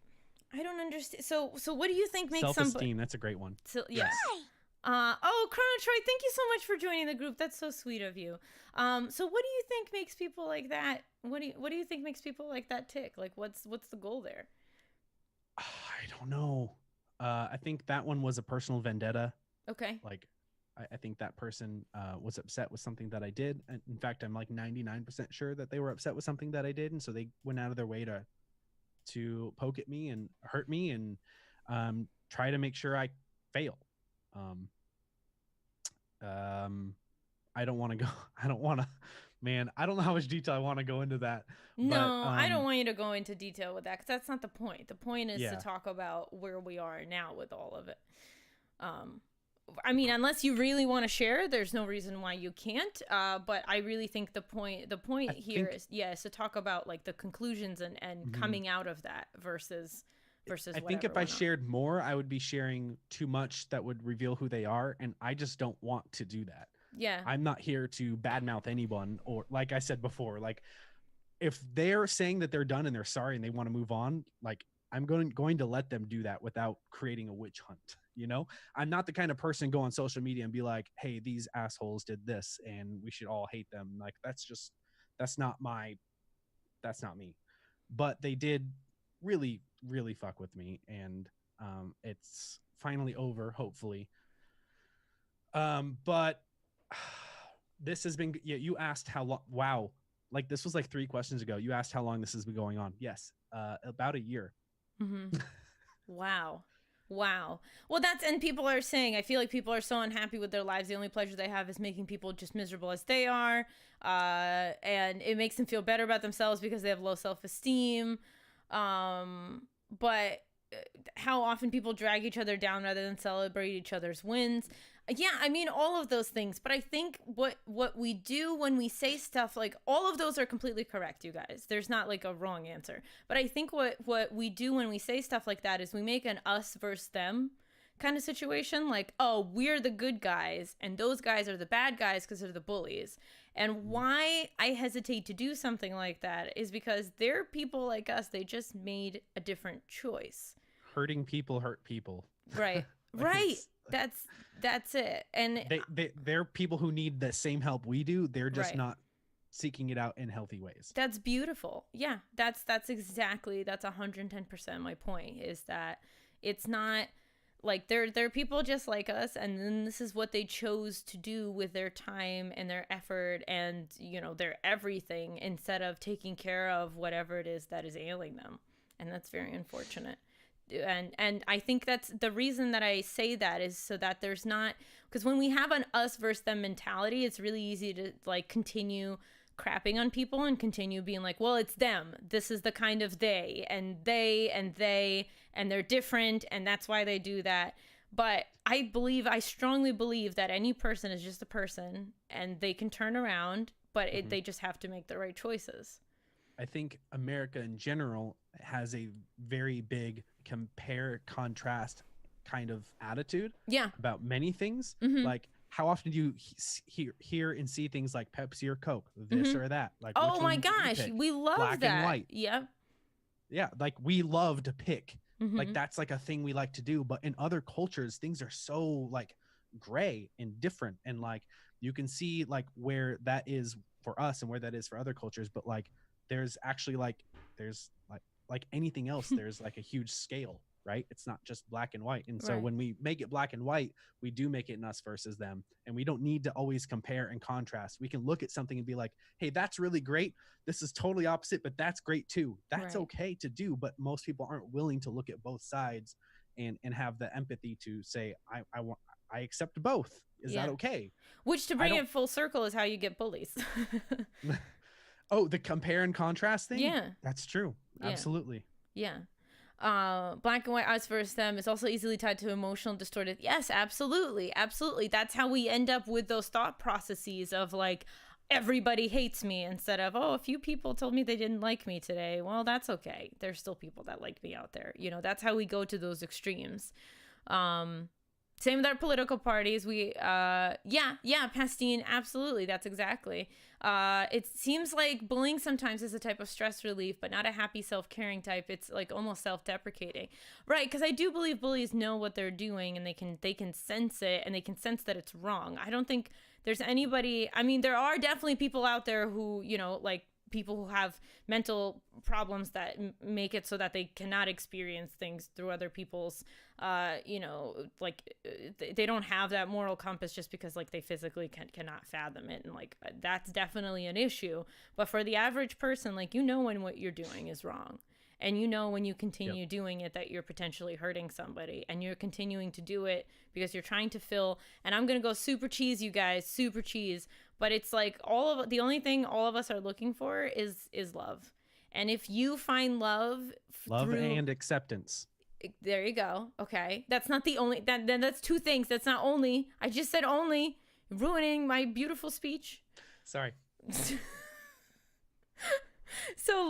I don't understand. So what do you think makes self-esteem? That's a great one. So yes. Chrono Troy, thank you so much for joining the group. That's so sweet of you. So what do you think makes people like that? What do you think makes people like that tick? Like, what's the goal there? I don't know. I think that one was a personal vendetta. Okay. Like, I think that person was upset with something that I did. And in fact, I'm like 99% sure that they were upset with something that I did, and so they went out of their way to poke at me and hurt me and try to make sure I fail. I don't want to go. I don't want to. Man, I don't know how much detail I want to go into that. No, I don't want you to go into detail with that, because that's not the point. The point is to talk about where we are now with all of it. I mean, unless you really want to share, there's no reason why you can't. But I really think the point here is to talk about like the conclusions and coming out of that versus. I think if I shared more, I would be sharing too much that would reveal who they are, and I just don't want to do that. Yeah. I'm not here to badmouth anyone, or like I said before, like if they're saying that they're done and they're sorry and they want to move on, like I'm going to let them do that without creating a witch hunt. You know, I'm not the kind of person go on social media and be like, hey, these assholes did this and we should all hate them. Like, that's not me. But they did really, really fuck with me, and it's finally over, hopefully. But this has been, you asked how long. Wow, like this was like 3 questions ago. You asked how long this has been going on. Yes, about a year. Wow. Well, and people are saying, I feel like people are so unhappy with their lives. The only pleasure they have is making people just miserable as they are. And it makes them feel better about themselves because they have low self-esteem. But how often people drag each other down rather than celebrate each other's wins. Yeah, I mean, all of those things. But I think what we do when we say stuff, like, all of those are completely correct, you guys. There's not like a wrong answer. But I think what we do when we say stuff like that is we make an us versus them kind of situation. Like, oh, we're the good guys and those guys are the bad guys because they're the bullies. And why I hesitate to do something like that is because they're people like us. They just made a different choice. Hurting people hurt people. Right. Right. That's it. And they're people who need the same help we do. They're just not seeking it out in healthy ways. That's beautiful. Yeah. That's 110% my point, is that it's not like they're people just like us, and then this is what they chose to do with their time and their effort and, you know, their everything, instead of taking care of whatever it is that is ailing them. And that's very unfortunate. And I think that's the reason that I say that, is so that there's not, because when we have an us versus them mentality, it's really easy to like continue crapping on people and continue being like, well, it's them. This is the kind of they, and they're different, and that's why they do that. But I strongly believe that any person is just a person, and they can turn around, but they just have to make the right choices. I think America in general has a very big compare contrast kind of attitude about many things. Like, how often do you hear and see things like Pepsi or Coke, this or that? Like, oh my gosh, we love black that. and white. Yep. Yeah, like we love to pick. Like that's like a thing we like to do. But in other cultures, things are so like gray and different, and like you can see like where that is for us and where that is for other cultures. But like there's actually there's anything else, there's like a huge scale, right? It's not just black and white. And so when we make it black and white, we do make it us versus them, and we don't need to always compare and contrast. We can look at something and be like, hey, that's really great, this is totally opposite, but that's great too. That's okay to do. But most people aren't willing to look at both sides and have the empathy to say, I accept both. Is that okay? Which, to bring it full circle, is how you get bullies. Oh, the compare and contrast thing? Yeah. That's true. Yeah. Absolutely. Yeah. Black and white, us versus them is also easily tied to emotional distorted. Yes, absolutely. Absolutely. That's how we end up with those thought processes of like, everybody hates me, instead of, oh, a few people told me they didn't like me today. Well, that's okay. There's still people that like me out there. You know, that's how we go to those extremes. Same with our political parties. We, Pastine, absolutely. That's exactly. It seems like bullying sometimes is a type of stress relief, but not a happy, self-caring type. It's like almost self-deprecating, right? Because I do believe bullies know what they're doing, and they can sense it, and they can sense that it's wrong. I don't think there's anybody. I mean, there are definitely people out there who, you know, like people who have mental problems that make it so that they cannot experience things through other people's, you know, like they don't have that moral compass just because like they physically cannot fathom it. And like, that's definitely an issue. But for the average person, like, you know, when what you're doing is wrong. And you know, when you continue doing it, that you're potentially hurting somebody, and you're continuing to do it because you're trying to fill, and I'm going to go super cheese, you guys, super cheese. But it's like the only thing all of us are looking for is love. And if you find love and acceptance. There you go. Okay. That's not the only, that's two things. That's not only, I just said only, ruining my beautiful speech. Sorry. So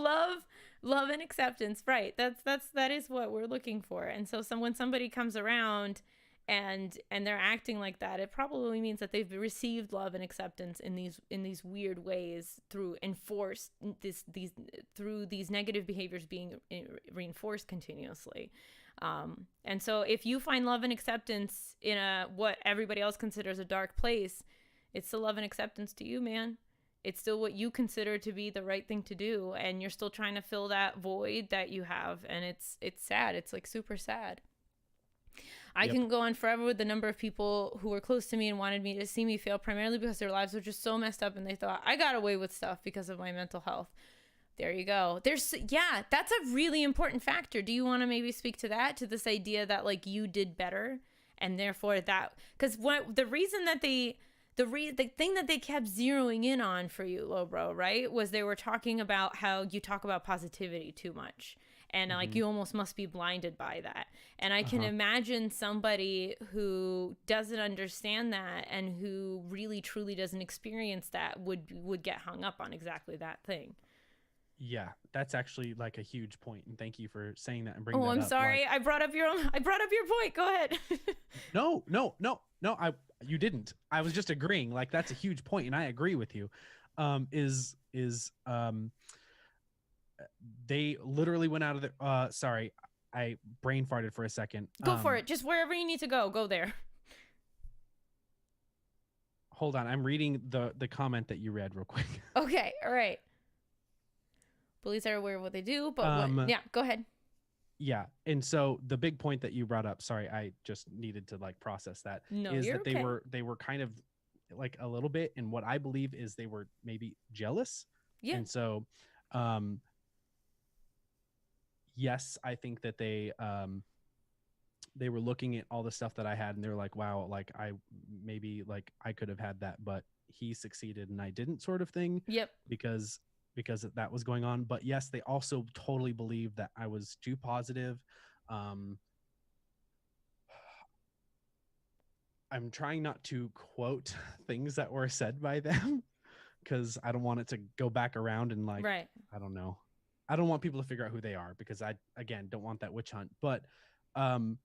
love and acceptance, right? That is what we're looking for. And so when somebody comes around and they're acting like that, it probably means that they've received love and acceptance in these weird ways through through these negative behaviors being reinforced continuously. And so if you find love and acceptance in what everybody else considers a dark place, it's still love and acceptance to you, man. It's still what you consider to be the right thing to do, and you're still trying to fill that void that you have, and it's sad. It's like super sad. I can go on forever with the number of people who were close to me and wanted me to see me fail, primarily because their lives were just so messed up, and they thought I got away with stuff because of my mental health. There you go. That's a really important factor. Do you want to maybe speak to that, to this idea that like you did better, and therefore that, because the thing that they kept zeroing in on for you, Lobro, right, was they were talking about how you talk about positivity too much. And like, you almost must be blinded by that. And I can imagine somebody who doesn't understand that and who really, truly doesn't experience that would get hung up on exactly that thing. Yeah, that's actually like a huge point, and thank you for saying that and bringing that up. Oh, I'm sorry. Like, I brought up your point. Go ahead. No, you didn't. I was just agreeing. Like, that's a huge point, and I agree with you. They literally went out of the sorry, I brain farted for a second. Go for it. Just wherever you need to go there. Hold on, I'm reading the comment that you read real quick. Okay, all right. Bullies are aware of what they do, but go ahead. Yeah, and so the big point that you brought up, sorry, I just needed to like process that. No, is you're that okay. they were kind of like a little bit, and what I believe is they were maybe jealous. Yeah. And so yes, I think that they were looking at all the stuff that I had, and they were like, wow, like I could have had that, but he succeeded and I didn't, sort of thing. Yep. Because that was going on. But yes, they also totally believed that I was too positive. I'm trying not to quote things that were said by them, because I don't want it to go back around and like, Right. I don't know. I don't want people to figure out who they are because I, again, don't want that witch hunt. But some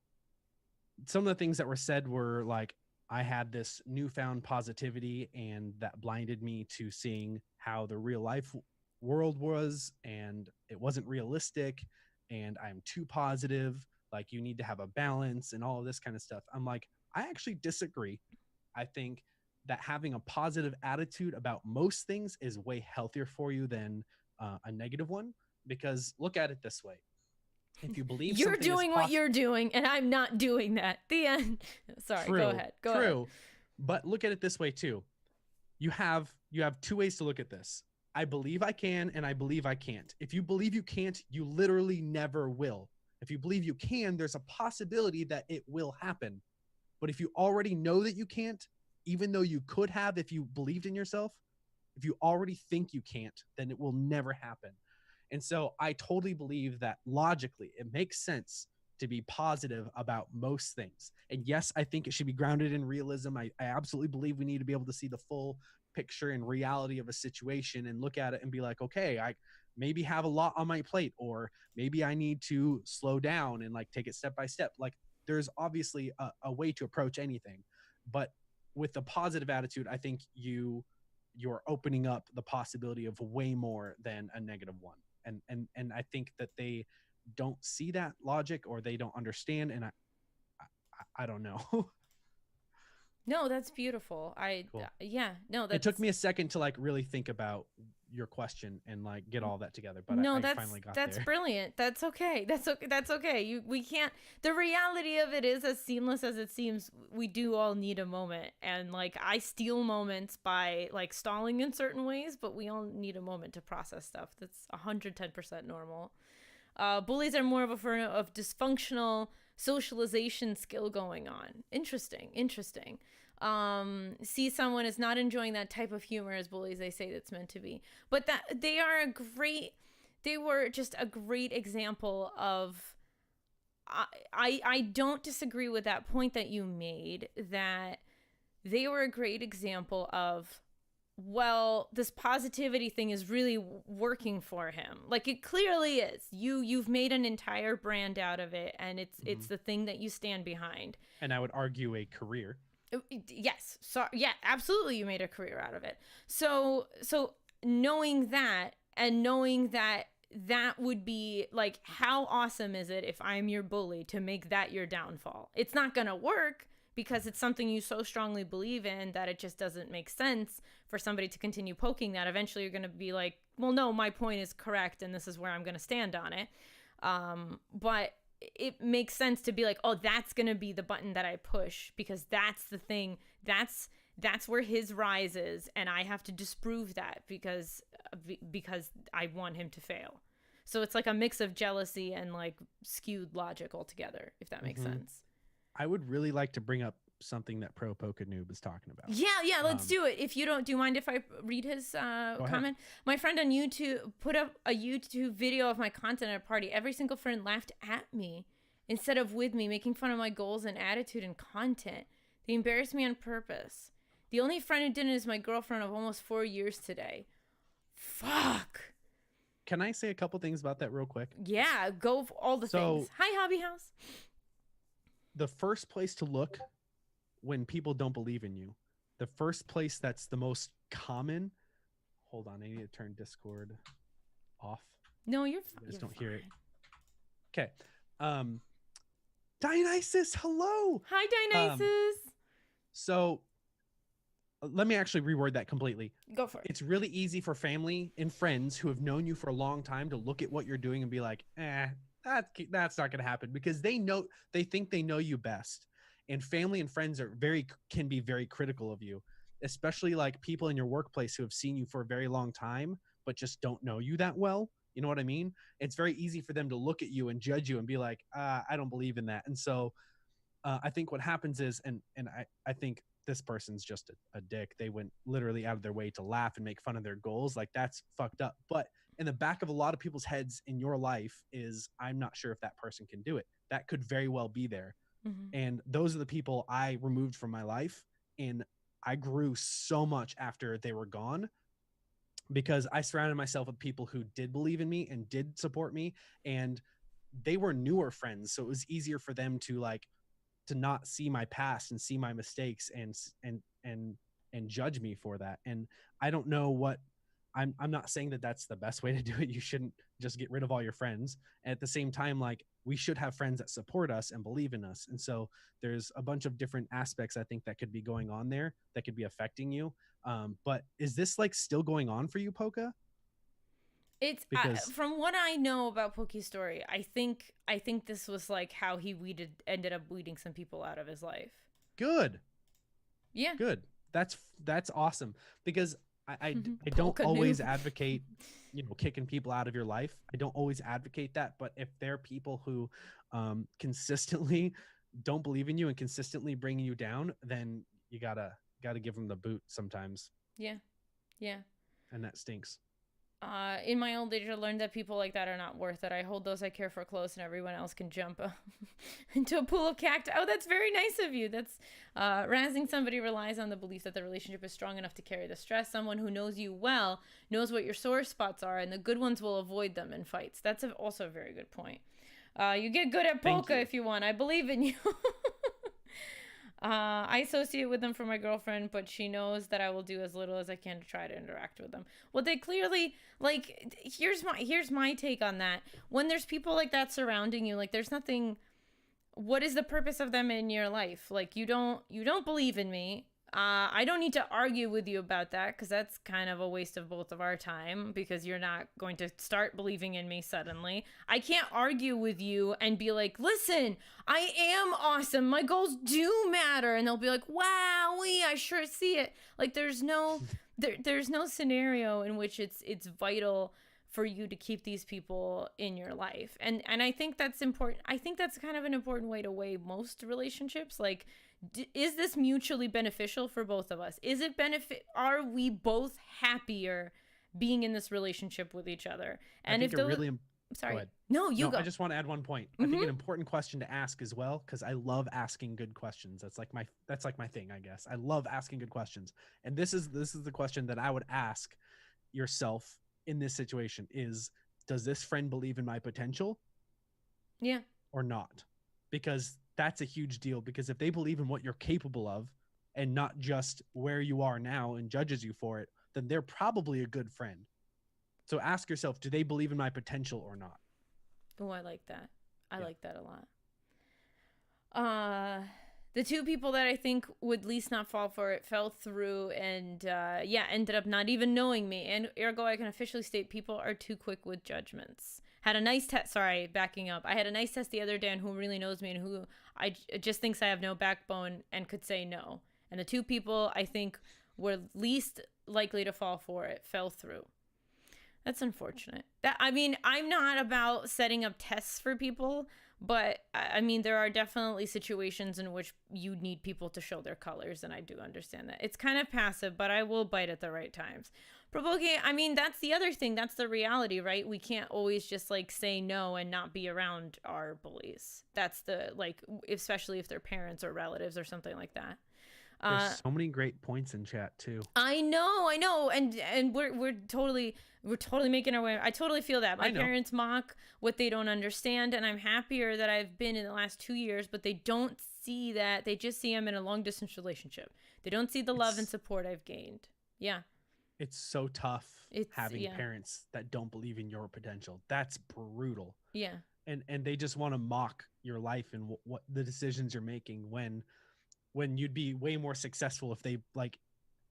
of the things that were said were like, I had this newfound positivity and that blinded me to seeing how the real life world was, and it wasn't realistic, and I'm too positive. Like, you need to have a balance and all of this kind of stuff. I'm like, I actually disagree. I think that having a positive attitude about most things is way healthier for you than a negative one. Because look at it this way. If you believe You're doing what you're doing, and I'm not doing that. The end. Sorry, true, go ahead. Go ahead. But look at it this way too. You have two ways to look at this. I believe I can, and I believe I can't. If you believe you can't, you literally never will. If you believe you can, there's a possibility that it will happen. But if you already know that you can't, even though you could have if you believed in yourself, if you already think you can't, then it will never happen. And so I totally believe that logically it makes sense to be positive about most things. And yes, I think it should be grounded in realism. I absolutely believe we need to be able to see the full picture and reality of a situation and look at it and be like, okay, I maybe have a lot on my plate, or maybe I need to slow down and like take it step by step. Like, there's obviously a way to approach anything, but with a positive attitude, I think you're opening up the possibility of way more than a negative one. And I think that they don't see that logic, or they don't understand. And I don't know. No, that's beautiful. Cool. Yeah, no, that's... It took me a second to like really think about your question and like get all that together, but no, I that's finally got that's there. brilliant. That's okay. That's okay. We can't. The reality of it is, as seamless as it seems, we do all need a moment, and like I steal moments by like stalling in certain ways, but we all need a moment to process stuff. That's 110% normal. Bullies are more of a form of dysfunctional socialization skill going on. Interesting. See someone is not enjoying that type of humor as bullies, they say that's meant to be. But that they were just a great example of, I don't disagree with that point that you made, that they were a great example of, well, this positivity thing is really working for him. Like, it clearly is. You've made an entire brand out of it, and it's the thing that you stand behind. And I would argue a career. Yes. So yeah, absolutely, you made a career out of it. So knowing that, and knowing that would be like, how awesome is it if I'm your bully to make that your downfall? It's not gonna work, because it's something you so strongly believe in that it just doesn't make sense for somebody to continue poking that. Eventually you're going to be like, well, no, my point is correct, and this is where I'm going to stand on it. But it makes sense to be like, oh, that's going to be the button that I push, because that's the thing. That's where his rise is, and I have to disprove that because I want him to fail. So it's like a mix of jealousy and like skewed logic altogether, if that makes sense. I would really like to bring up something that Pro Polka Noob is talking about. Yeah, let's do it. If you don't, do you mind if I read his comment? My friend on YouTube put up a YouTube video of my content at a party. Every single friend laughed at me instead of with me, making fun of my goals and attitude and content. They embarrassed me on purpose. The only friend who didn't is my girlfriend of almost 4 years today. Fuck. Can I say a couple things about that real quick? Yeah, go for all the things. Hi, Hobby House. The first place to look when people don't believe in you, the first place that's the most common. Hold on, I need to turn Discord off. No, you're fine. You guys don't hear it. Okay. Dionysus, hello. Hi, Dionysus. So let me actually reword that completely. Go for it. It's really easy for family and friends who have known you for a long time to look at what you're doing and be like, that's not going to happen, because they think they know you best. And family and friends can be very critical of you, especially like people in your workplace who have seen you for a very long time, but just don't know you that well. You know what I mean? It's very easy for them to look at you and judge you and be like, I don't believe in that. And so I think what happens is, and I think this person's just a dick. They went literally out of their way to laugh and make fun of their goals. Like, that's fucked up. But in the back of a lot of people's heads in your life is, I'm not sure if that person can do it. That could very well be there. And those are the people I removed from my life. And I grew so much after they were gone. because I surrounded myself with people who did believe in me and did support me, and they were newer friends, so it was easier for them to like to not see my past and see my mistakes and judge me for that. And I don't know what I'm not saying that that's the best way to do it. You shouldn't just get rid of all your friends. And at the same time, like we should have friends that support us and believe in us. And so there's a bunch of different aspects I think that could be going on there that could be affecting you. But is this like still going on for you, Polka? It's Because from what I know about Poki's story, I think this was like how he ended up weeding some people out of his life. good, Yeah. good. That's awesome, because I don't Polka always knew. advocate, kicking people out of your life. I don't always advocate that, but if there are people who consistently don't believe in you and consistently bring you down, then you gotta give them the boot sometimes, Yeah. Yeah. and that stinks. In my old age, I learned that people like that are not worth it. I hold those I care for close, and everyone else can jump into a pool of cacti. Oh, that's very nice of you. That's razzing somebody relies on the belief that the relationship is strong enough to carry the stress. Someone who knows you well knows what your sore spots are, and the good ones will avoid them in fights. That's also a very good point. You get good at polka if you want. I believe in you. I associate with them for my girlfriend, but she knows that I will do as little as I can to try to interact with them. Well, they clearly, like, here's my take on that. When there's people like that surrounding you, like, there's nothing. What is the purpose of them in your life? Like, you don't believe in me. I don't need to argue with you about that, because that's kind of a waste of both of our time, because you're not going to start believing in me suddenly. I can't argue with you and be like, listen, I am awesome. My goals do matter. And they'll be like, wow, I sure see it. Like, there's no scenario in which it's vital for you to keep these people in your life. And I think that's important. I think that's kind of an important way to weigh most relationships. Like, is this mutually beneficial for both of us? Are we both happier being in this relationship with each other? And if the sorry, no, you go. I just want to add one point. I think an important question to ask as well, because I love asking good questions. That's like my thing, I guess. I love asking good questions. And this is the question that I would ask yourself in this situation is, does this friend believe in my potential? Yeah. Or not? Because that's a huge deal, because if they believe in what you're capable of and not just where you are now and judges you for it, then they're probably a good friend. So ask yourself, do they believe in my potential or not? Oh, I like that. I like that a lot. The two people that I think would least not fall for it fell through and, ended up not even knowing me. And ergo, I can officially state people are too quick with judgments. Had a nice test. Sorry, backing up. I had a nice test the other day on who really knows me and who I just thinks I have no backbone and could say no. And the two people I think were least likely to fall for it fell through. That's unfortunate. I'm not about setting up tests for people, but I mean, there are definitely situations in which you need people to show their colors, and I do understand that. It's kind of passive, but I will bite at the right times. Provoking, I mean, that's the other thing. That's the reality, right? We can't always just like say no and not be around our bullies. That's especially if they're parents or relatives or something like that. There's so many great points in chat too. I know, and we're totally making our way. I totally feel that my parents mock what they don't understand, and I'm happier that I've been in the last 2 years, but they don't see that. They just see I'm in a long distance relationship. They don't see the love and support I've gained. Yeah, it's so tough having parents that don't believe in your potential. That's brutal. Yeah, and they just want to mock your life and what the decisions you're making when you'd be way more successful if they like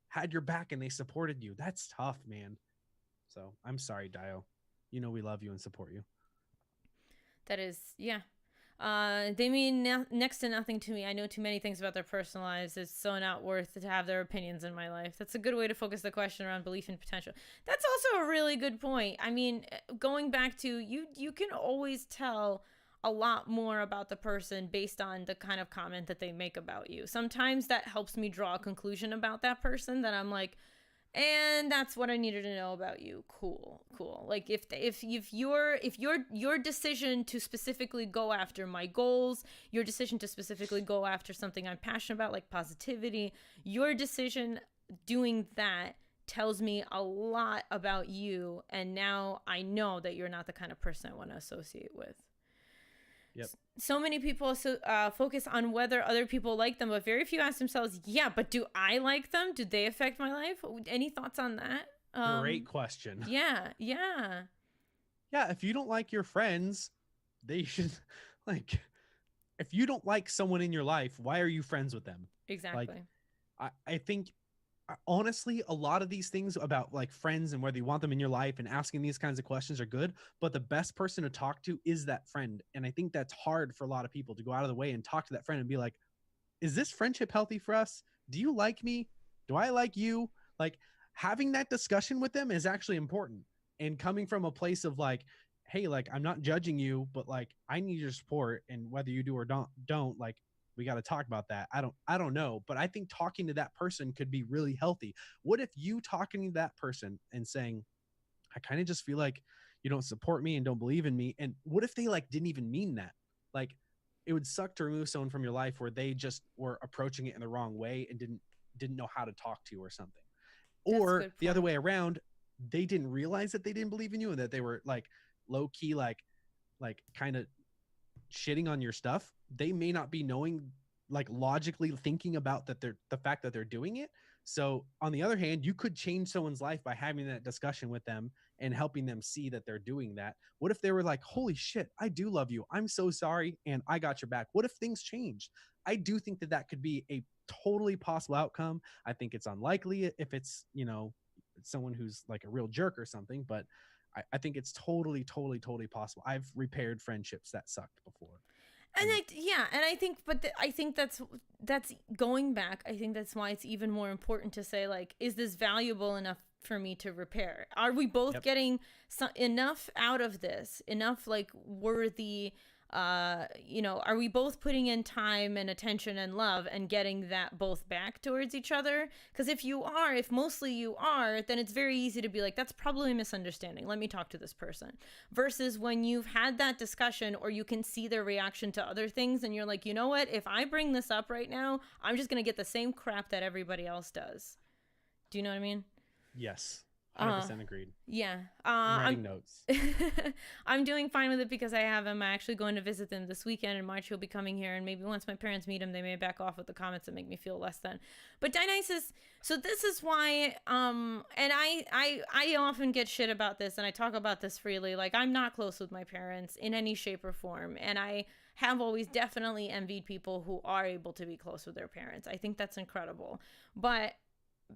had your back and they supported you. That's tough, man. So I'm sorry, Dio. We love you and support you. That is, yeah. They mean next to nothing to me. I know too many things about their personal lives. It's so not worth to have their opinions in my life. That's a good way to focus the question around belief in potential. That's also a really good point. I mean, going back to you can always tell a lot more about the person based on the kind of comment that they make about you. Sometimes that helps me draw a conclusion about that person that I'm like, and that's what I needed to know about you. Cool. Like if your decision to specifically go after my goals, your decision to specifically go after something I'm passionate about, like positivity, your decision doing that tells me a lot about you, and now I know that you're not the kind of person I want to associate with. Yep. So many people focus on whether other people like them, but very few ask themselves, yeah, but do I like them? Do they affect my life? Any thoughts on that? Great question. Yeah. Yeah, if you don't like your friends, they should, like, if you don't like someone in your life, why are you friends with them? Exactly. Like, I think honestly, a lot of these things about like friends and whether you want them in your life and asking these kinds of questions are good, but the best person to talk to is that friend. And I think that's hard for a lot of people to go out of the way and talk to that friend and be like, is this friendship healthy for us? Do you like me? Do I like you? Like, having that discussion with them is actually important. And coming from a place of like, hey, like, I'm not judging you, but like, I need your support, and whether you do or don't, like, we got to talk about that. I don't know, but I think talking to that person could be really healthy. What if you talking to that person and saying, I kind of just feel like you don't support me and don't believe in me, and what if they like didn't even mean that? Like, it would suck to remove someone from your life where they just were approaching it in the wrong way and didn't know how to talk to you or something. Or the other way around, they didn't realize that they didn't believe in you and that they were like low key, like kind of shitting on your stuff. They may not be knowing, like, logically thinking about that they're the fact that they're doing it. So on the other hand, you could change someone's life by having that discussion with them and helping them see that they're doing that. What if they were like, holy shit, I do love you, I'm so sorry, and I got your back? What if things changed? I do think that that could be a totally possible outcome. I think it's unlikely if it's, you know, someone who's like a real jerk or something, but I think it's totally possible. I've repaired friendships that sucked before. And I think, I think that's going back. I think that's why it's even more important to say, like, is this valuable enough for me to repair? Are we both getting enough out of this? Enough, like, worthy, you know, are we both putting in time and attention and love and getting that both back towards each other? Because if mostly you are, then it's very easy to be like, that's probably a misunderstanding, let me talk to this person. Versus when you've had that discussion, or you can see their reaction to other things, and you're like, you know what, if I bring this up right now, I'm just gonna get the same crap that everybody else does. Do you know what I mean? Yes. 100% agreed. Yeah. I'm writing notes. I'm doing fine with it because I have him. I'm actually going to visit them this weekend. In March, he'll be coming here, and maybe once my parents meet him, they may back off with the comments that make me feel less than. But Dionysus, so this is why, and I often get shit about this, and I talk about this freely. Like, I'm not close with my parents in any shape or form, and I have always definitely envied people who are able to be close with their parents. I think that's incredible. But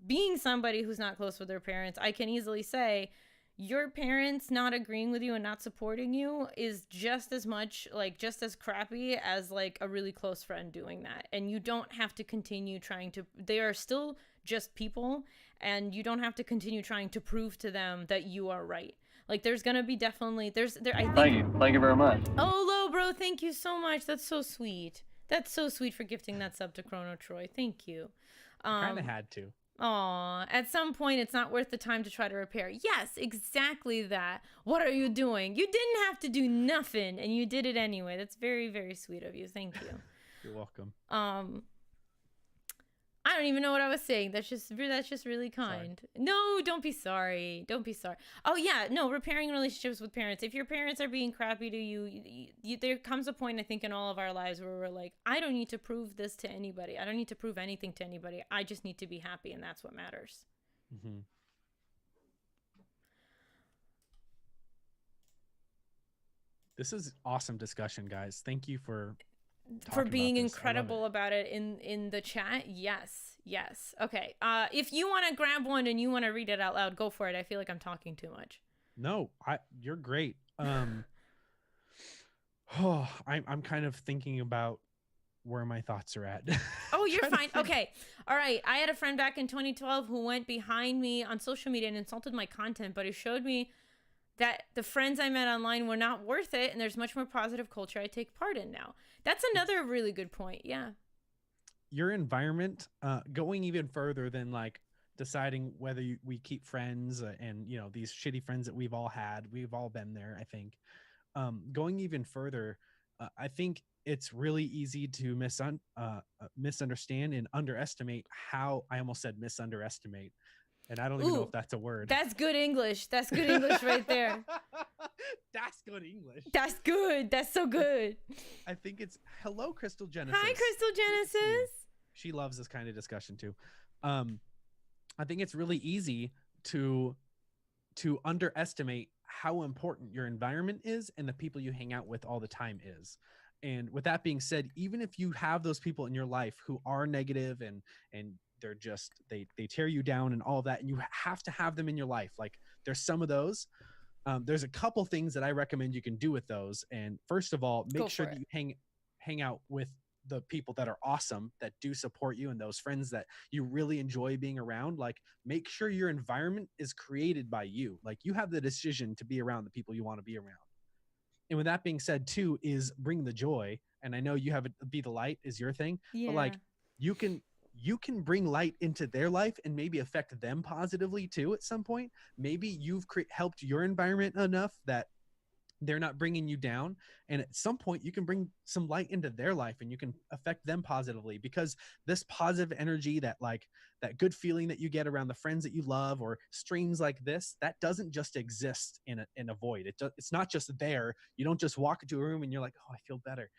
being somebody who's not close with their parents, I can easily say your parents not agreeing with you and not supporting you is just as much, like, just as crappy as like a really close friend doing that. And you don't have to continue trying to, they are still just people, and you don't have to continue trying to prove to them that you are right. Like, there's gonna be definitely I think. Thank you very much. Oh, Lobro, thank you so much. That's so sweet. That's so sweet for gifting that sub to Chrono Troy. Thank you. Kind of had to. Aw, at some point it's not worth the time to try to repair. Yes, exactly that. What are you doing? You didn't have to do nothing, and you did it anyway. That's very, very sweet of you. Thank you. You're welcome. I don't even know what I was saying. That's just really kind. Sorry. No, don't be sorry. Don't be sorry. Oh yeah, no, repairing relationships with parents. If your parents are being crappy to you, there comes a point, I think, in all of our lives where we're like, I don't need to prove this to anybody. I don't need to prove anything to anybody. I just need to be happy, and that's what matters. Mm-hmm. This is awesome discussion, guys. Thank you for being incredible about it in the chat. Yes. Okay, if you want to grab one and you want to read it out loud, go for it. I feel like I'm talking too much. No, you're great. I'm kind of thinking about where my thoughts are at. Oh, you're fine. Okay, all right. I had a friend back in 2012 who went behind me on social media and insulted my content, but it showed me that the friends I met online were not worth it, and there's much more positive culture I take part in now. That's another really good point. Yeah. Your environment, going even further than like deciding whether we keep friends and, you know, these shitty friends that we've all had, we've all been there, I think. Going even further, I think it's really easy to misunderstand and underestimate how, I almost said misunderestimate, And I don't even know if that's a word. That's good English. That's good English right there. That's good English. That's good. That's so good. I think it's hello, Crystal Genesis. Hi, Crystal Genesis. She loves this kind of discussion too. I think it's really easy to underestimate how important your environment is and the people you hang out with all the time is. And with that being said, even if you have those people in your life who are negative and they're just they tear you down and all of that, and you have to have them in your life, like there's some of those. There's a couple things that I recommend you can do with those. And first of all, make sure that you hang out with the people that are awesome, that do support you, and those friends that you really enjoy being around. Like, make sure your environment is created by you. Like, you have the decision to be around the people you want to be around. And with that being said too, is bring the joy. And I know you have it be the light is your thing, but like you can bring light into their life and maybe affect them positively too at some point. Maybe you've helped your environment enough that they're not bringing you down, and at some point you can bring some light into their life and you can affect them positively, because this positive energy, that good feeling that you get around the friends that you love, or streams like this, that doesn't just exist in a void. It's not just there. You don't just walk into a room and you're like, oh, I feel better.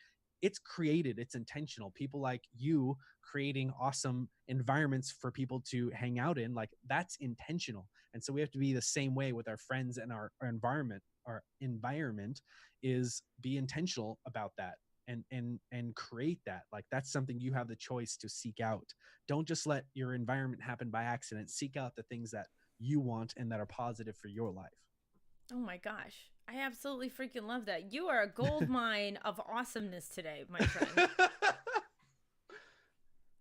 It's created, it's intentional. People like you creating awesome environments for people to hang out in, like that's intentional. And so we have to be the same way with our friends and our environment. Our environment is be intentional about that and create that. Like, that's something you have the choice to seek out. Don't just let your environment happen by accident. Seek out the things that you want and that are positive for your life. Oh my gosh. I absolutely freaking love that. You are a gold mine of awesomeness today, my friend.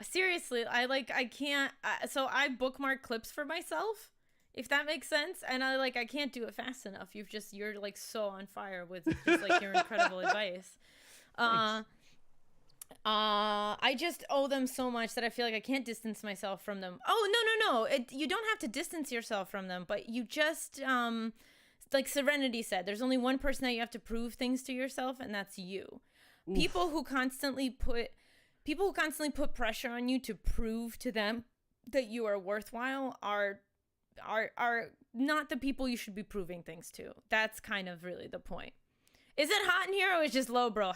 Seriously, I can't. So I bookmark clips for myself, if that makes sense. And I can't do it fast enough. You're like so on fire with just like your incredible advice. I just owe them so much that I feel like I can't distance myself from them. Oh, no. You don't have to distance yourself from them, but you just, like Serenity said, there's only one person that you have to prove things to yourself, and that's you. Oof. People who constantly put pressure on you to prove to them that you are worthwhile are not the people you should be proving things to. That's kind of really the point. Is it hot in here, or is it just Lobro?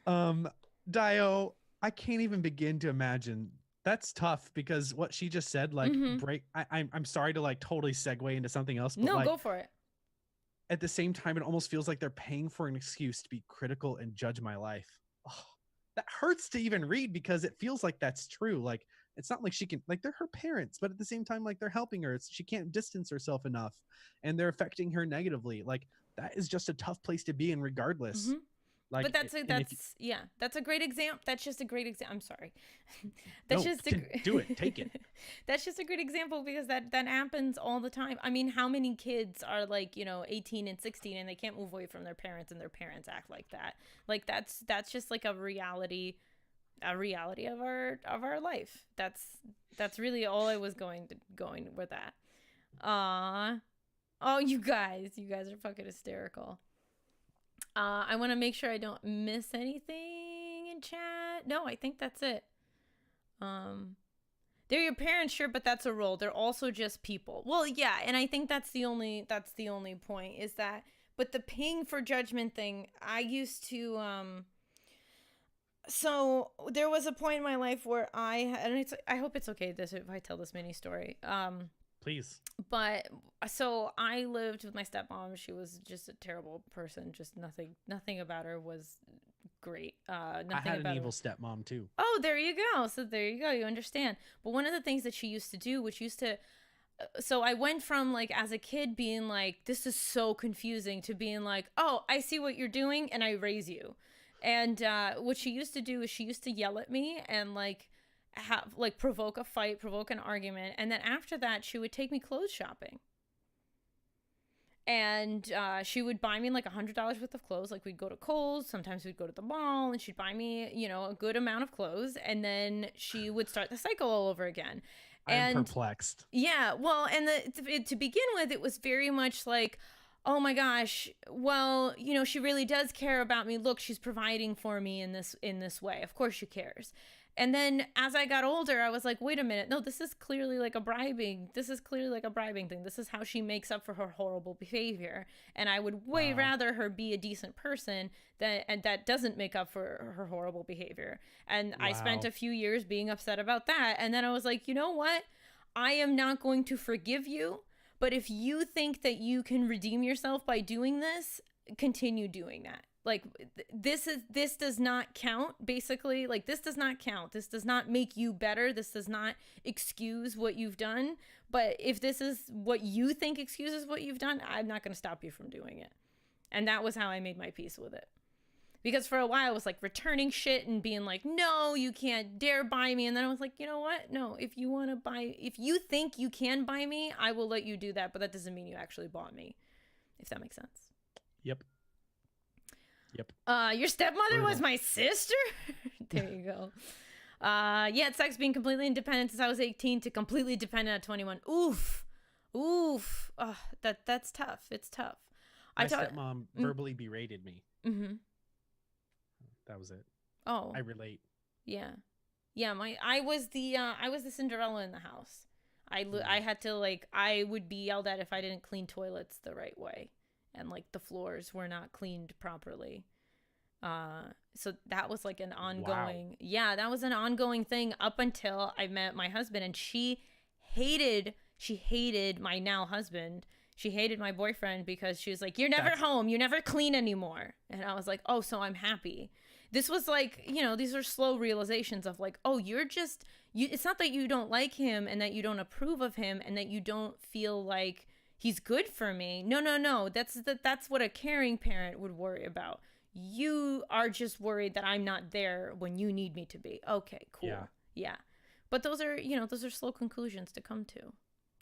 Ow! Dio, I can't even begin to imagine. That's tough, because what she just said, like, I'm sorry to like totally segue into something else, but no, like, go for it. At the same time, it almost feels like they're paying for an excuse to be critical and judge my life. Oh, that hurts to even read, because it feels like that's true. Like, it's not like she can, like, they're her parents, but at the same time, like, they're helping her. She can't distance herself enough, and they're affecting her negatively. Like, that is just a tough place to be in regardless. Mm-hmm. Like, but that's a great example. That's just a great example. I'm sorry. Do it. Take it. That's just a great example, because that happens all the time. I mean, how many kids are like, 18 and 16 and they can't move away from their parents, and their parents act like that? Like, that's just like a reality of our life. That's really all I was going with that. Oh, you guys are fucking hysterical. I want to make sure I don't miss anything in chat. No, I think that's it. They're your parents, sure, but that's a role. They're also just people. Well, yeah, and I think that's the only point, is that, but the paying for judgment thing, I used to, so there was a point in my life where I hope it's okay if I tell this mini story. Please. But so I lived with my stepmom. She was just a terrible person. Just nothing about her was great. I had an evil stepmom too. Oh, there you go. So there you go. You understand. But one of the things that she used to do, so I went from, like, as a kid being like, this is so confusing, to being like, oh, I see what you're doing, and I raise you. And what she used to do is she used to yell at me and provoke a fight, provoke an argument, and then after that she would take me clothes shopping, and she would buy me like $100 worth of clothes. Like, we'd go to Kohl's, sometimes we'd go to the mall, and she'd buy me a good amount of clothes, and then she would start the cycle all over again. I'm perplexed. Yeah, well, and to begin with, it was very much like, oh my gosh, well, she really does care about me. Look, she's providing for me in this way. Of course she cares. And then as I got older, I was like, wait a minute. No, this is clearly like a bribing. This is clearly like a bribing thing. This is how she makes up for her horrible behavior. And I would way rather her be a decent person and that doesn't make up for her horrible behavior. And I spent a few years being upset about that. And then I was like, you know what? I am not going to forgive you. But if you think that you can redeem yourself by doing this, continue doing that. Like, this does not count, basically. Like, this does not count. This does not make you better. This does not excuse what you've done. But if this is what you think excuses what you've done, I'm not going to stop you from doing it. And that was how I made my peace with it. Because for a while I was like returning shit and being like, no, you can't dare buy me. And then I was like, you know what? No, if you think you can buy me, I will let you do that. But that doesn't mean you actually bought me, if that makes sense. Yep. Your stepmother was my sister? There you go. Yeah, it sucks being completely independent since I was 18 to completely dependent at 21. Oof. That's tough. It's tough. My stepmom verbally berated me. Mm-hmm. That was it. Oh. I relate. Yeah. Yeah, I was the Cinderella in the house. I had to I would be yelled at if I didn't clean toilets the right way. And like the floors were not cleaned properly. So that was like an ongoing, that was an ongoing thing up until I met my husband, and she hated my now husband. She hated my boyfriend because she was like, you're never home. You never clean anymore. And I was like, oh, so I'm happy. This was like, these are slow realizations of like, oh, it's not that you don't like him and that you don't approve of him and that you don't feel like he's good for me. No. That's what a caring parent would worry about. You are just worried that I'm not there when you need me to be. Okay, cool. Yeah. But those are slow conclusions to come to.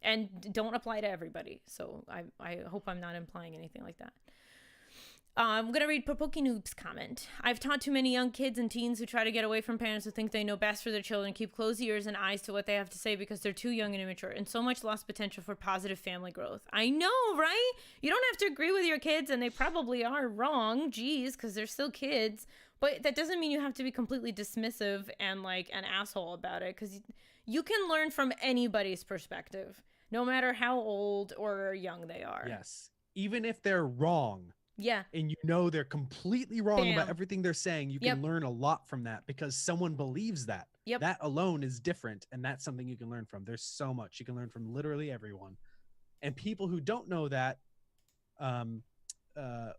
And don't apply to everybody. So I hope I'm not implying anything like that. I'm going to read Popoki Noob's comment. I've taught too many young kids and teens who try to get away from parents who think they know best for their children keep closed ears and eyes to what they have to say because they're too young and immature, and so much lost potential for positive family growth. I know, right? You don't have to agree with your kids, and they probably are wrong, because they're still kids. But that doesn't mean you have to be completely dismissive and like an asshole about it, because you can learn from anybody's perspective, no matter how old or young they are. Yes. Even if they're wrong. Yeah. And they're completely wrong about everything they're saying, you can learn a lot from that because someone believes that. Yep. That alone is different, and that's something you can learn from. There's so much you can learn from literally everyone. And people who don't know that, well,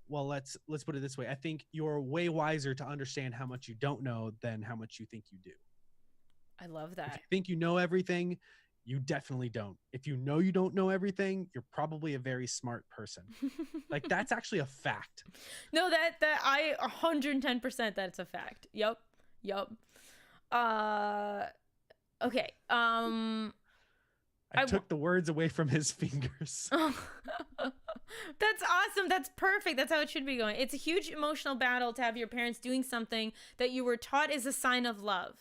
let's put it this way. I think you're way wiser to understand how much you don't know than how much you think you do. I love that. If you think you know everything, you definitely don't. If you know you don't know everything, you're probably a very smart person. Like, that's actually a fact. No, that I 110% that's a fact. Yep. Okay. I took the words away from his fingers. That's awesome. That's perfect. That's how it should be going. It's a huge emotional battle to have your parents doing something that you were taught is a sign of love.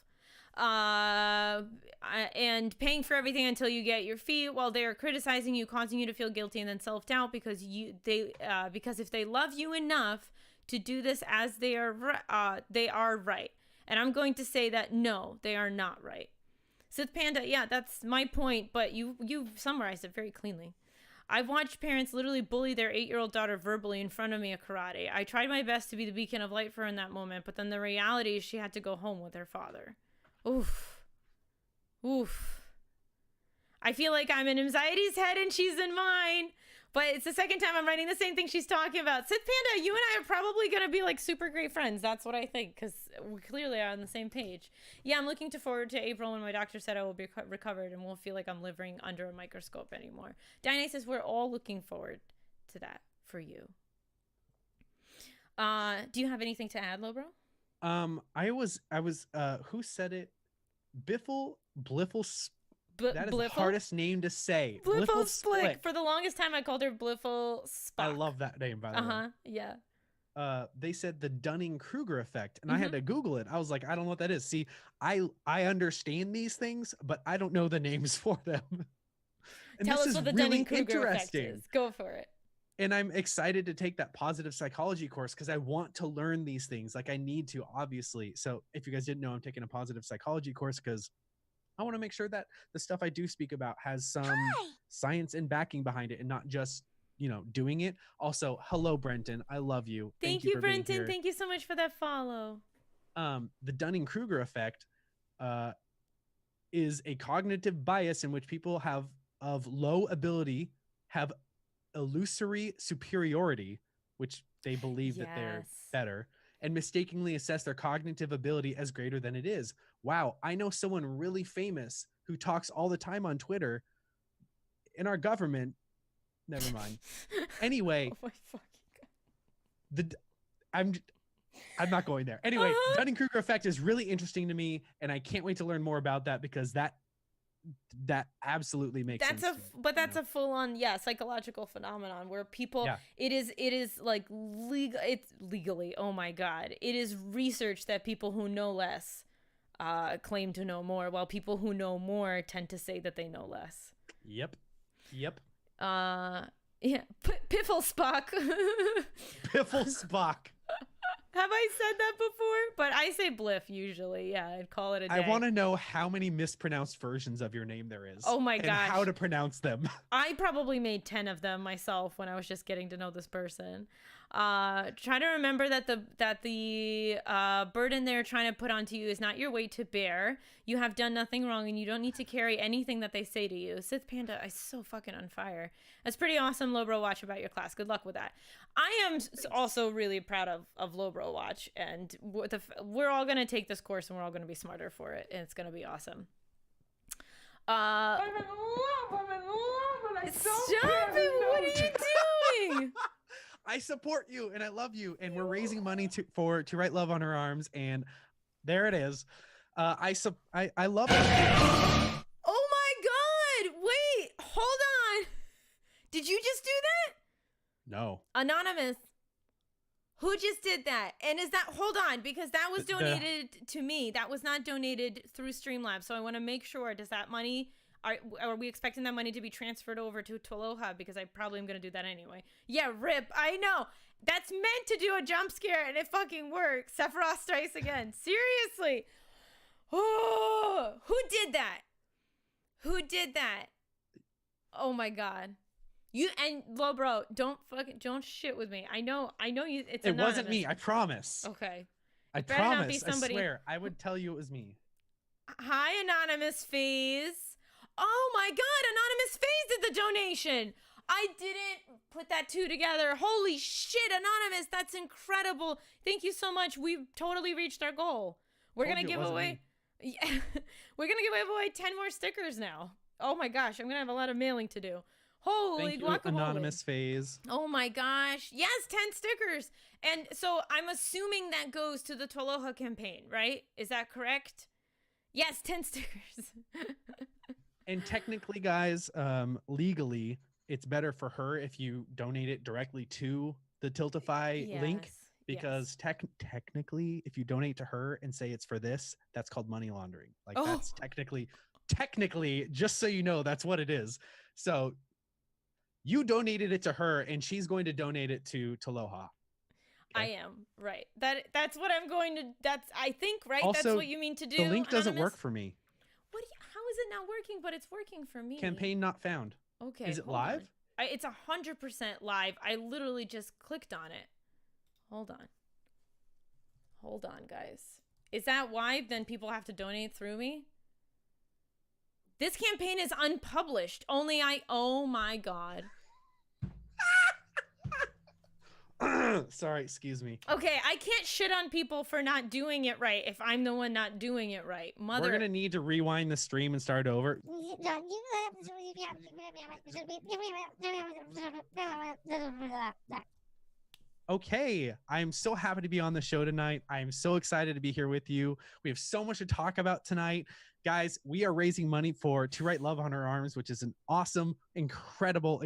And paying for everything until you get your feet while they are criticizing you, causing you to feel guilty and then self-doubt because if they love you enough to do this as they are right. And I'm going to say that no, they are not right. Sith Panda, yeah, that's my point, but you've summarized it very cleanly. I've watched parents literally bully their 8-year-old daughter verbally in front of me at karate. I tried my best to be the beacon of light for her in that moment, but then the reality is she had to go home with her father. Oof. I feel like I'm in Mxiety's head and she's in mine. But it's the second time I'm writing the same thing she's talking about. Sith Panda, you and I are probably going to be like super great friends. That's what I think, because we clearly are on the same page. Yeah, I'm looking forward to April when my doctor said I will be recovered and won't feel like I'm living under a microscope anymore. Diane says we're all looking forward to that for you. Do you have anything to add, Lobro? I was who said it? Bliffle. That is the hardest name to say. Bliffle Splick. For the longest time, I called her Bliffle Spock. I love that name, by the way. Yeah. They said the Dunning-Kruger effect, and I had to Google it. I was like, I don't know what that is. See, I understand these things, but I don't know the names for them. And Tell us what the Dunning-Kruger effect is. Go for it. And I'm excited to take that positive psychology course because I want to learn these things. Like I need to, obviously. So if you guys didn't know, I'm taking a positive psychology course because I want to make sure that the stuff I do speak about has some science and backing behind it and not just, doing it. Also, hello, Brenton. I love you. Thank you, Brenton. Thank you so much for that follow. The Dunning-Kruger effect is a cognitive bias in which people of low ability have illusory superiority, which they believe that they're better, and mistakenly assess their cognitive ability as greater than it is. Wow, I know someone really famous who talks all the time on Twitter in our government. Never mind. Anyway, oh my fucking God. I'm not going there. Anyway, Dunning-Kruger effect is really interesting to me, and I can't wait to learn more about that because that absolutely makes sense. That's a full-on psychological phenomenon where people it is like it's legally, oh my God, it is research that people who know less claim to know more, while people who know more tend to say that they know less. Yep. Piffle Spock. Piffle Spock. Have I said that before? But I say Bliff usually. Yeah, I'd call it a day. I want to know how many mispronounced versions of your name there is. Oh my gosh. And how to pronounce them. I probably made 10 of them myself when I was just getting to know this person. Try to remember that the burden they're trying to put onto you is not your weight to bear. You have done nothing wrong, and you don't need to carry anything that they say to you. Sith Panda is so fucking on fire. That's pretty awesome, Lobro Watch, about your class. Good luck with that. I am also really proud of Lobro Watch, and we're all going to take this course, and we're all going to be smarter for it, and it's going to be awesome. Stop it! What are you doing? I support you and I love you, and we're raising money to write Love on Her Arms, and there it is. I love it. Oh my God! Wait, hold on. Did you just do that? No. Anonymous. Who just did that? And is that, hold on, because that was donated to me. That was not donated through Streamlabs. So I want to make sure, does that money, are we expecting that money to be transferred over to Aloha? Because I probably am going to do that anyway. Yeah, rip. I know. That's meant to do a jump scare, and it fucking works. Sephiroth strikes again. Seriously. Oh, who did that? Who did that? Oh my God. You and Lobro, don't shit with me. I know you. It's anonymous. It wasn't me. I promise. Okay. I promise. I swear. I would tell you it was me. Hi, Anonymous Phase. Oh my God, Anonymous Phase did the donation. I didn't put that two together. Holy shit, Anonymous, that's incredible. Thank you so much. We've totally reached our goal. We're gonna give away. Yeah, we're gonna give away 10 more stickers now. Oh my gosh, I'm gonna have a lot of mailing to do. Holy guacamole. Anonymous Phase. Oh my gosh. Yes, 10 stickers. And so I'm assuming that goes to the Aloha campaign, right? Is that correct? Yes, 10 stickers. And technically, guys, legally, it's better for her if you donate it directly to the Tiltify link. Because technically, if you donate to her and say it's for this, that's called money laundering. Like that's technically, just so you know, that's what it is. So you donated it to her, and she's going to donate it to Aloha. Okay? I am right. That's what I'm going to. I think right. Also, that's what you mean to do. The link doesn't Anonymous? work for me. How is it not working? But it's working for me. Campaign not found. Okay. Is it live? It's 100% live. I literally just clicked on it. Hold on, guys. Is that why then people have to donate through me? This campaign is unpublished. Oh my God. Sorry, excuse me. Okay, I can't shit on people for not doing it right if I'm the one not doing it right. We're going to need to rewind the stream and start over. Okay, I'm so happy to be on the show tonight. I'm so excited to be here with you. We have so much to talk about tonight. Guys, we are raising money for To Write Love on Her Arms, which is an awesome, incredible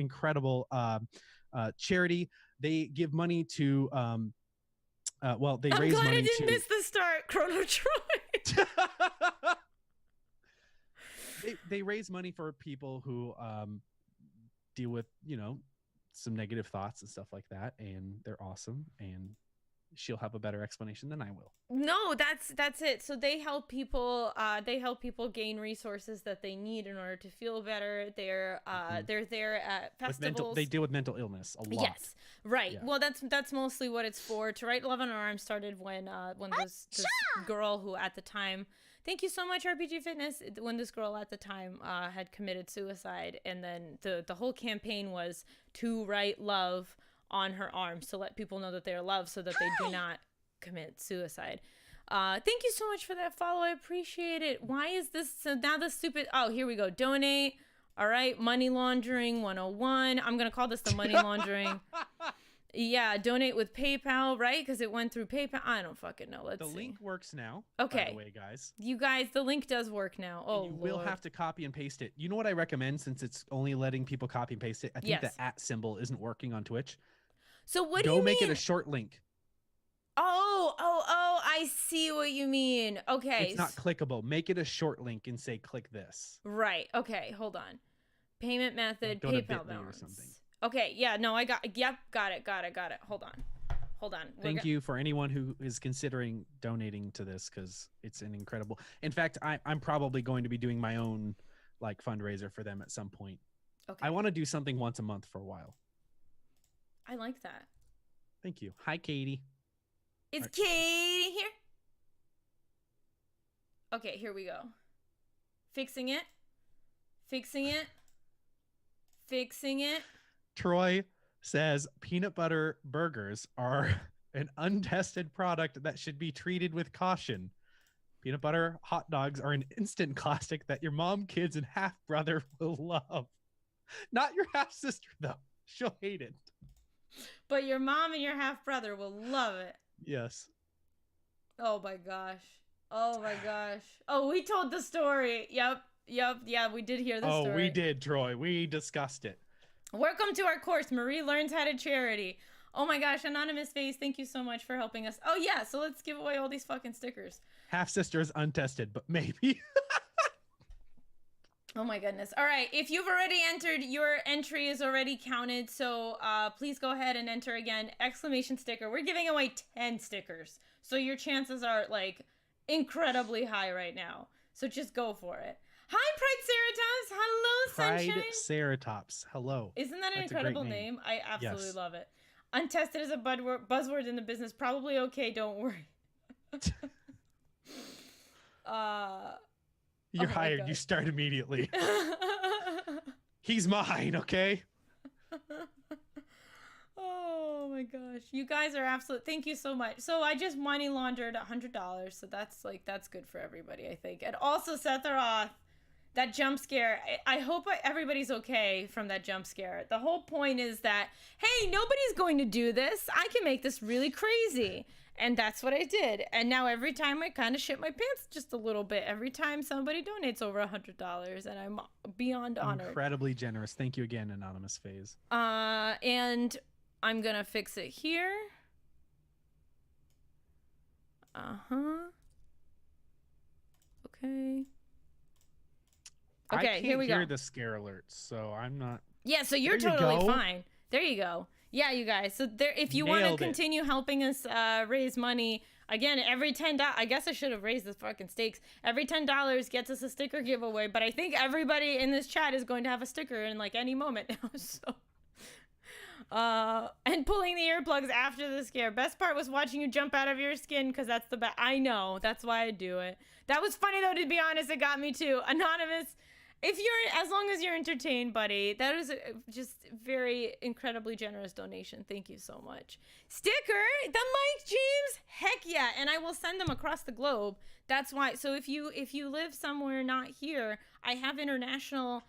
charity. They give money to, they raise money to... I'm glad I didn't miss the start, Chrono Troy. They raise money for people who deal with, some negative thoughts and stuff like that, and they're awesome, and she'll have a better explanation than I will. No, that's it. So they help people gain resources that they need in order to feel better. They're there at festivals. They deal with mental illness a lot. Yes, right. Yeah. Well, that's mostly what it's for. To Write Love on Our Arms started when this girl who at the time, thank you so much RPG Fitness, when this girl at the time had committed suicide, and then the whole campaign was to write love on her arms to let people know that they are loved so that they do not commit suicide. Thank you so much for that follow. I appreciate it. Why is this so now the stupid? Oh, here we go. Donate. All right. Money laundering 101. I'm going to call this the money laundering. Yeah. Donate with PayPal, right? Because it went through PayPal. I don't fucking know. Let's see. The link works now. Okay. By the way, guys. You guys, the link does work now. Oh, you will have to copy and paste it. You know what I recommend, since it's only letting people copy and paste it? I think the @ symbol isn't working on Twitch. So what do you mean? Go make it a short link. Oh, I see what you mean. Okay. It's not clickable. Make it a short link and say, click this. Right. Okay. Hold on. Payment method, Go to PayPal Bitly balance. or something. Okay. Yeah. No, got it. Hold on. Thank you for anyone who is considering donating to this, because it's an incredible. In fact, I'm probably going to be doing my own like fundraiser for them at some point. Okay. I want to do something once a month for a while. I like that. Thank you. Hi, Katie. It's Katie here. Okay, here we go. Fixing it. Troy says peanut butter burgers are an untested product that should be treated with caution. Peanut butter hot dogs are an instant classic that your mom, kids, and half brother will love. Not your half sister, though. She'll hate it. But your mom and your half brother will love it. Yes. Oh my gosh. Oh, we told the story. Yep. Yeah, we did hear the story. Oh, we did, Troy. We discussed it. Welcome to our course, Marie Learns How to Charity. Oh my gosh, Anonymous Face, thank you so much for helping us. Oh yeah, so let's give away all these fucking stickers. Half sister is untested, but maybe. Oh my goodness. All right, if you've already entered, your entry is already counted, so please go ahead and enter again. Exclamation sticker. We're giving away 10 stickers, so your chances are like incredibly high right now. So just go for it. Hi, Pride Ceratops. Hello, Sunshine. Pride Ceratops. Hello. Isn't that an That's incredible name? I absolutely love it. Untested is a buzzword in the business. Probably okay. Don't worry. You're hired. You start immediately. He's mine, okay? Oh my gosh. You guys are absolute. Thank you so much. So I just money laundered $100. So that's good for everybody, I think. And also, Seth Roth, that jump scare. I hope everybody's okay from that jump scare. The whole point is that, hey, nobody's going to do this. I can make this really crazy. And that's what I did. And now every time I kind of shit my pants just a little bit. Every time somebody donates over $100, and I'm beyond honored. Incredibly generous. Thank you again, Anonymous Phase. And I'm gonna fix it here. Okay. Okay, here we go. I can't hear the scare alerts, so I'm not. Yeah, so you're totally fine. There you go. Yeah, you guys. So there, if you want to continue helping us raise money, again, every $10, I guess I should have raised the fucking stakes. Every $10 gets us a sticker giveaway, but I think everybody in this chat is going to have a sticker in like any moment now. So, and pulling the earplugs after the scare. Best part was watching you jump out of your skin, because that's the best. I know. That's why I do it. That was funny though, to be honest. It got me too. Anonymous. As long as you're entertained, buddy, that is just very incredibly generous donation. Thank you so much. Sticker, the Mike James, heck yeah, and I will send them across the globe. That's why. So if you live somewhere not here, I have international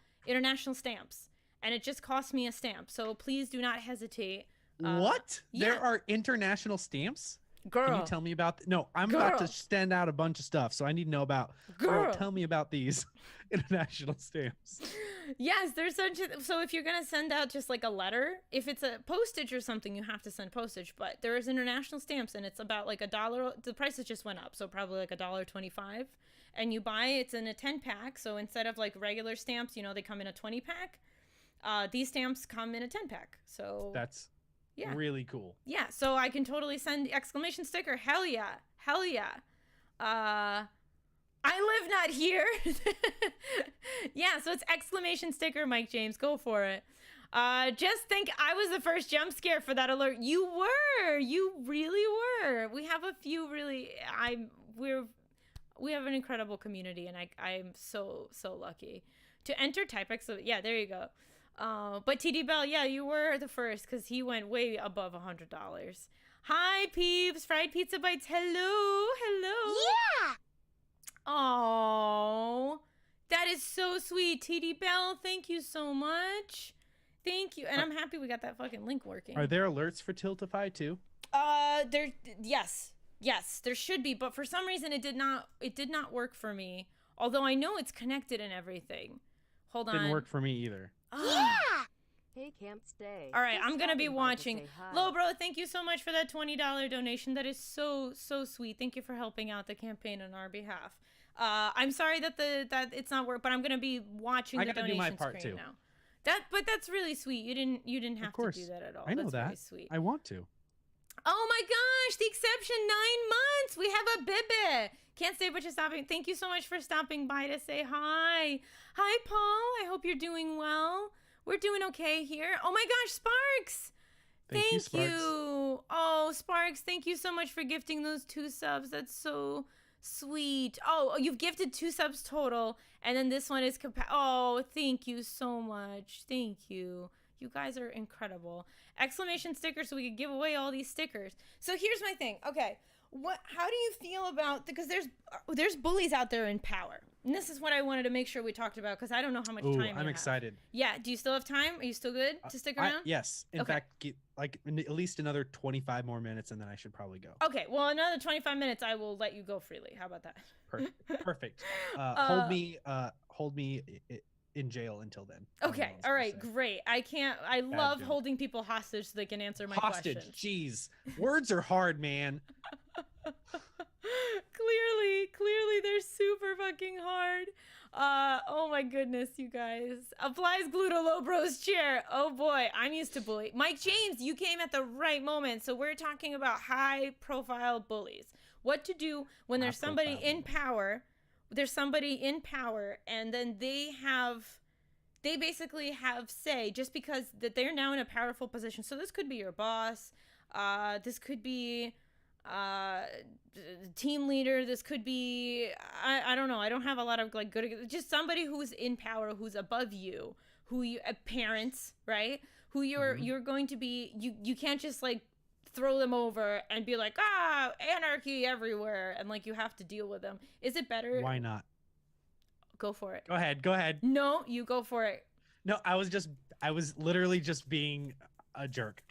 stamps, and it just costs me a stamp. So please do not hesitate. What? Yeah. There are international stamps? Girl. Can you tell me about no, I'm about to send out a bunch of stuff, so I need to know about tell me about these international stamps. Yes, there's so if you're gonna send out just like a letter, if it's a postage or something, you have to send postage, but there is international stamps, and it's about like $1. The prices just went up, so probably like $1.25, and you buy it's in a 10-pack. So instead of like regular stamps, they come in a 20-pack. these stamps come in a 10-pack. So That's yeah, really cool. yeah. So I can totally send exclamation sticker. Hell yeah, hell yeah. I live not here. Yeah, so it's exclamation sticker, Mike James. Go for it. Just think I was the first jump scare for that alert. You were. You really were. We have a few really we have an incredible community, and I'm so lucky to enter Typex. So yeah, there you go. But TD Bell, yeah, you were the first because he went way above $100. Hi, peeps. Fried Pizza Bites. Hello. Hello. Yeah. Oh, that is so sweet, TD Bell. Thank you so much. Thank you, and I'm happy we got that fucking link working. Are there alerts for Tiltify too? Yes, there should be, but for some reason it did not work for me. Although I know it's connected and everything. Hold on. Didn't work for me either. Yeah. Hey, Camp Stay. All right, Just I'm gonna be stopping by to watching. say hi. Lobro, thank you so much for that $20 donation. That is so sweet. Thank you for helping out the campaign on our behalf. I'm sorry that it's not work, but I'm gonna be watching the donation do my part screen too. now. But that's really sweet. You didn't have to do that at all. I know That's that. very sweet. I want to. Oh my gosh, the exception, 9 months. We have a bibi. Can't stay but you're stopping. Thank you so much for stopping by to say hi. Hi, Paul. I hope you're doing well. We're doing okay here. Oh my gosh, Sparks. Thank you, Sparks. Oh, Sparks, thank you so much for gifting those 2 subs. That's so sweet. Oh, you've gifted 2 subs total. And then this one is oh, thank you so much. Thank you. You guys are incredible. Exclamation sticker so we could give away all these stickers. So here's my thing. Okay, how do you feel about, because there's bullies out there in power. And this is what I wanted to make sure we talked about because I don't know how much time you have. I'm excited. Yeah, do you still have time? Are you still good to stick around? Yes. In Okay. fact, at least another 25 more minutes and then I should probably go. Okay, well, another 25 minutes I will let you go freely. How about that? Perfect. Hold me in jail until then. Okay, all right, great. I love holding people hostage so they can answer my questions. Hostage, jeez. Words are hard, man. Clearly they're super fucking hard. Oh my goodness, you guys. Applies glue to Lobro's chair. Oh boy, I'm used to bully. Mike James, you came at the right moment. So we're talking about high profile bullies. What to do when there's somebody in power. There's somebody in power and then they basically have say just because that they're now in a powerful position. So this could be your boss. This could be team leader. This could be I don't know. I don't have a lot of like good, just somebody who's in power, who's above you, who you parents, right? Who you're going to be. You can't just like throw them over and be like, anarchy everywhere, and like you have to deal with them. Is it better? Why not? Go for it. Go ahead. No, you go for it. No, I was literally just being a jerk.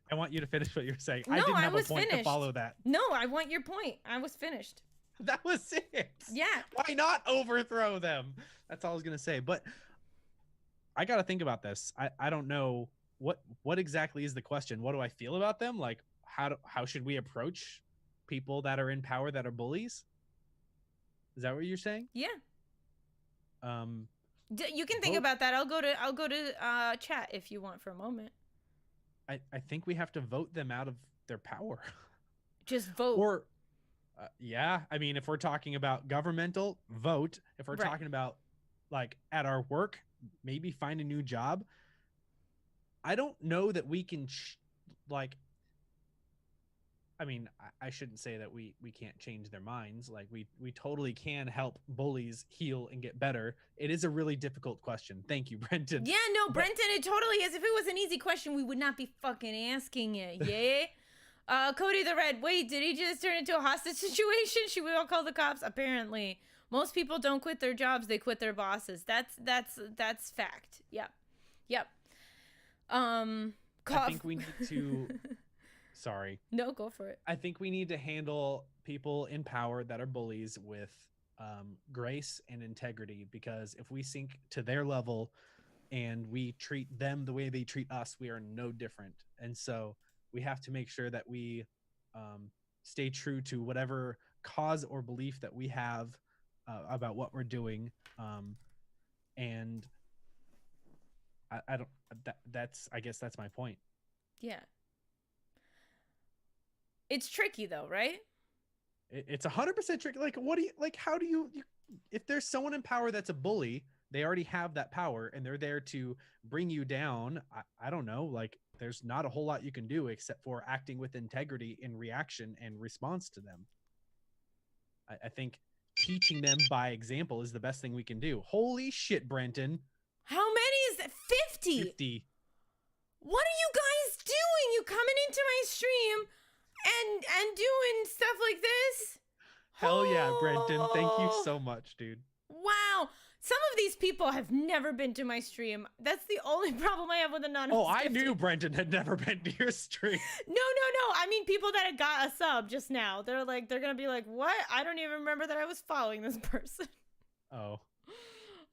I want you to finish what you're saying. No, I didn't have was a point finished. to follow that. No, I want your point. I was finished. That was it. Yeah. Why not overthrow them? That's all I was gonna say. But I gotta think about this. I don't know what exactly is the question. What do I feel about them? Like how should we approach people that are in power that are bullies? Is that what you're saying? Yeah. You can think about that. I'll go to chat if you want for a moment. I think we have to vote them out of their power. Just vote. Or yeah, I mean, if we're talking about governmental, vote. If we're talking about like at our work, maybe find a new job. I don't know that we can I mean, I shouldn't say that we can't change their minds. Like we totally can help bullies heal and get better. It is a really difficult question. Thank you, Brenton. Yeah, no, Brenton, it totally is. If it was an easy question, we would not be fucking asking it. Yeah. Cody the Red. Wait, did he just turn into a hostage situation? Should we all call the cops? Apparently, most people don't quit their jobs; they quit their bosses. That's fact. Yep. I think we need to. Sorry. No, go for it. I think we need to handle people in power that are bullies with grace and integrity, because if we sink to their level and we treat them the way they treat us, we are no different. And so we have to make sure that we stay true to whatever cause or belief that we have about what we're doing. And that's I guess that's my point. Yeah. It's tricky though, right? It's 100% tricky. Like, what do you like? How do you if there's someone in power that's a bully, they already have that power and they're there to bring you down. I don't know. Like, there's not a whole lot you can do except for acting with integrity in reaction and response to them. I think teaching them by example is the best thing we can do. Holy shit, Brenton. How many is that? 50. 50. What are you guys doing? You coming into my stream and doing stuff like this? Hell yeah, Brenton. Thank you so much, dude. Wow. Some of these people have never been to my stream. That's the only problem I have with Anonymous. Oh, I knew Brenton had never been to your stream. No. I mean, people that had got a sub just now. They're going to be like, what? I don't even remember that I was following this person. Oh.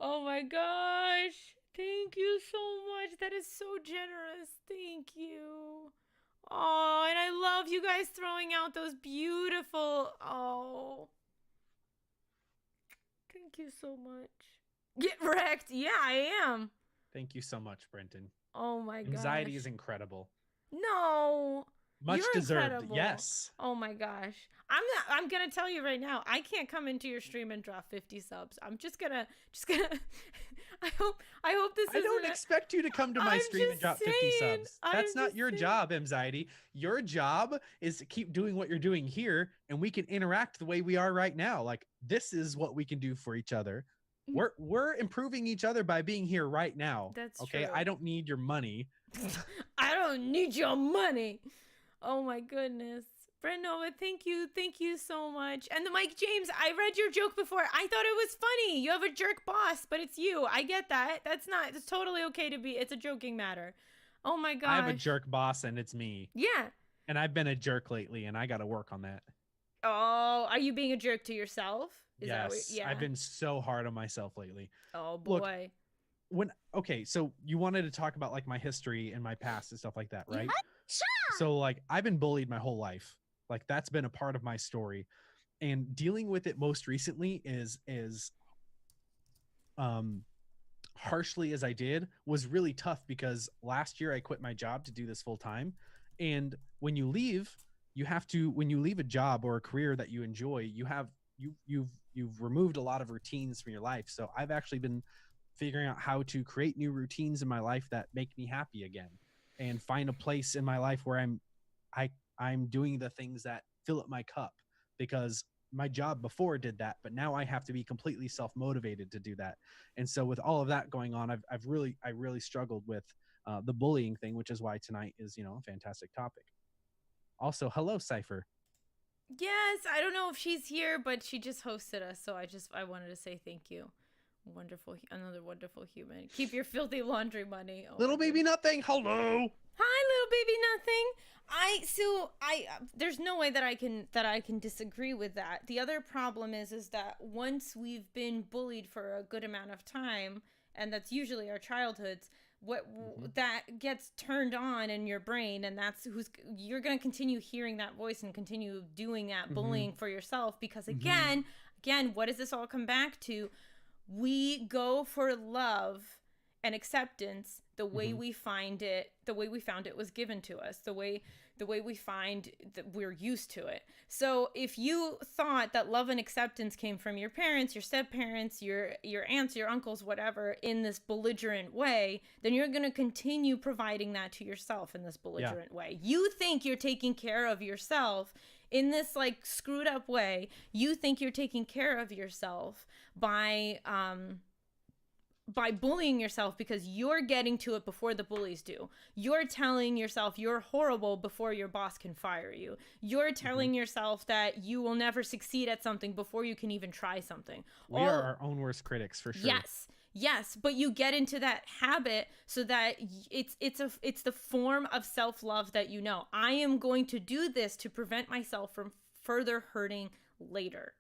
Oh my gosh. Thank you so much. That is so generous. Thank you. Oh, and I love you guys throwing out those beautiful. Oh. Thank you so much. Get wrecked. Yeah, I am. Thank you so much, Brenton. Oh my god. Mxiety is incredible. No. Much You're deserved. incredible. Yes. Oh my gosh. I'm gonna tell you right now, I can't come into your stream and drop 50 subs. I'm just gonna I hope this I don't expect you to come to my I'm stream and just drop 50 saying. subs. I'm That's not just your saying. job, Mxiety. Your job is to keep doing what you're doing here, and we can interact the way we are right now. Like, this is what we can do for each other. We're improving each other by being here right now. That's okay. true. I don't need your money. I don't need your money. Oh my goodness. Brennova, thank you so much. And the Mike James, I read your joke before. I thought it was funny. You have a jerk boss, but it's you. I get that. It's totally okay to be, it's a joking matter. Oh my gosh. I have a jerk boss, and it's me. Yeah. And I've been a jerk lately, and I got to work on that. Oh, are you being a jerk to yourself? Yes. I've been so hard on myself lately. Oh boy. Look, okay, so you wanted to talk about like my history and my past and stuff like that, right? So like I've been bullied my whole life. Like that's been a part of my story, and dealing with it most recently is harshly as I did was really tough, because last year I quit my job to do this full time. And when you leave, when you leave a job or a career that you enjoy, you've removed a lot of routines from your life. So I've actually been figuring out how to create new routines in my life that make me happy again, and find a place in my life where I'm doing the things that fill up my cup, because my job before did that, but now I have to be completely self-motivated to do that. And so with all of that going on, I really struggled with the bullying thing, which is why tonight is, a fantastic topic. Also, hello, Cypher. Yes, I don't know if she's here, but she just hosted us, so I wanted to say thank you. Another wonderful human. Keep your filthy laundry money. Oh, Little baby nothing. Hello. Hi, little baby nothing. There's no way that I can disagree with that. The other problem is that once we've been bullied for a good amount of time, and that's usually our childhoods, that gets turned on in your brain, and you're going to continue hearing that voice and continue doing that bullying for yourself, because again, what does this all come back to? We go for love and acceptance the way we find it, the way we found it was given to us, the way we find that we're used to it. So if you thought that love and acceptance came from your parents, your step-parents, your aunts, your uncles, whatever, in this belligerent way, then you're going to continue providing that to yourself in this belligerent way. You think you're taking care of yourself in this like screwed up way. You think you're taking care of yourself by bullying yourself, because you're getting to it before the bullies do. You're telling yourself you're horrible before your boss can fire you. You're telling yourself that you will never succeed at something before you can even try something. We are our own worst critics, for sure. Yes, but you get into that habit so that it's the form of self-love that I am going to do this to prevent myself from further hurting later.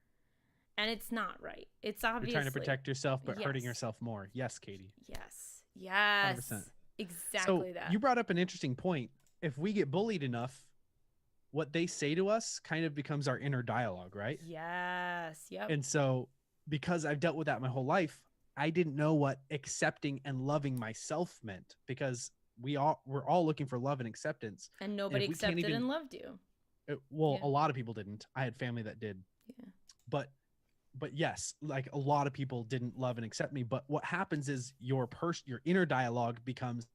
And it's not right. It's obviously... You're trying to protect yourself, but hurting yourself more. Yes, Katie. Yes. 100%. Exactly that. You brought up an interesting point. If we get bullied enough, what they say to us kind of becomes our inner dialogue, right? Yes. Yep. And so, because I've dealt with that my whole life, I didn't know what accepting and loving myself meant, because we're all looking for love and acceptance. And nobody if we can't accepted even- and loved you. Well, Yeah. a lot of people didn't. I had family that did. Yeah. But yes, like a lot of people didn't love and accept me. But what happens is your inner dialogue becomes,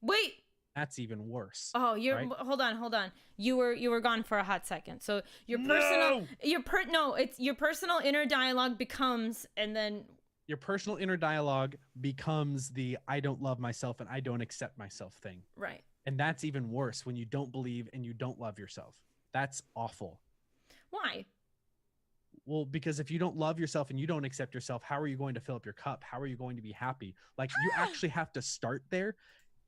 Wait. that's even worse. Oh, right? hold on. You were gone for a hot second. So your personal inner dialogue becomes, and then Your personal inner dialogue becomes the I don't love myself and I don't accept myself thing. right. And that's even worse when you don't believe and you don't love yourself. That's awful. Why? Well, because if you don't love yourself and you don't accept yourself, how are you going to fill up your cup? How are you going to be happy? Like, you actually have to start there.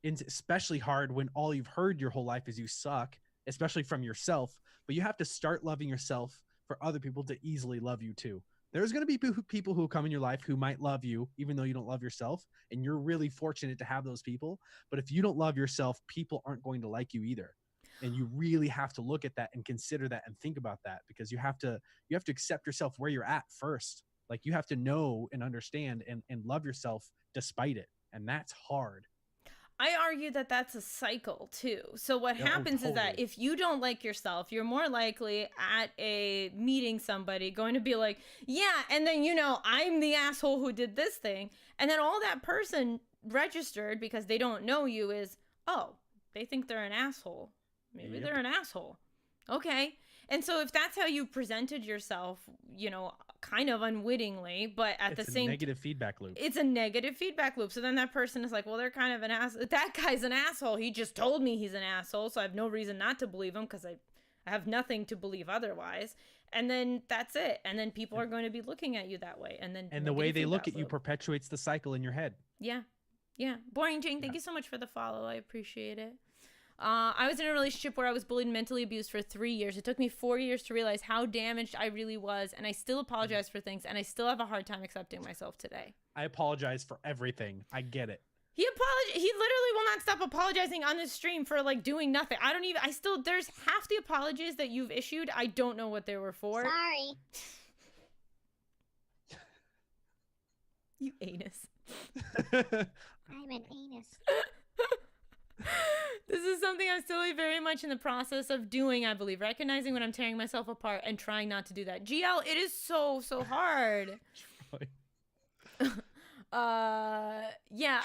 It's especially hard when all you've heard your whole life is you suck, especially from yourself. But you have to start loving yourself for other people to easily love you too. There's going to be people who come in your life who might love you, even though you don't love yourself. And you're really fortunate to have those people. But if you don't love yourself, people aren't going to like you either. And you really have to look at that and consider that and think about that, because you have to accept yourself where you're at first. Like, you have to know and understand and love yourself despite it. And that's hard. I argue that that's a cycle too. So what Yeah, happens is that totally. if you don't like yourself, you're more likely at a meeting somebody going to be like, yeah, and then, I'm the asshole who did this thing. And then all that person registered, because they don't know you, is, oh, they think they're an asshole. Maybe Yep. they're an asshole. Okay. And so if that's how you presented yourself, kind of unwittingly, but at It's the a same negative feedback loop. it's a negative feedback loop. So then that person is like, well, they're kind of an ass. That guy's an asshole. He just told me he's an asshole, so I have no reason not to believe him, because I have nothing to believe otherwise. And then that's it. And then people are going to be looking at you that way. And then And the way negative they look feedback at you loop. perpetuates the cycle in your head. Yeah. Boring Jane, thank you so much for the follow. I appreciate it. I was in a relationship where I was bullied and mentally abused for 3 years. It took me 4 years to realize how damaged I really was, and I still apologize for things, and I still have a hard time accepting myself today. I apologize for everything. I get it. He literally will not stop apologizing on the stream for doing nothing. There's half the apologies that you've issued, I don't know what they were for. Sorry. You anus. I'm an anus. This is something I'm still very much in the process of doing, I believe. Recognizing when I'm tearing myself apart and trying not to do that. GL, it is so hard. Yeah,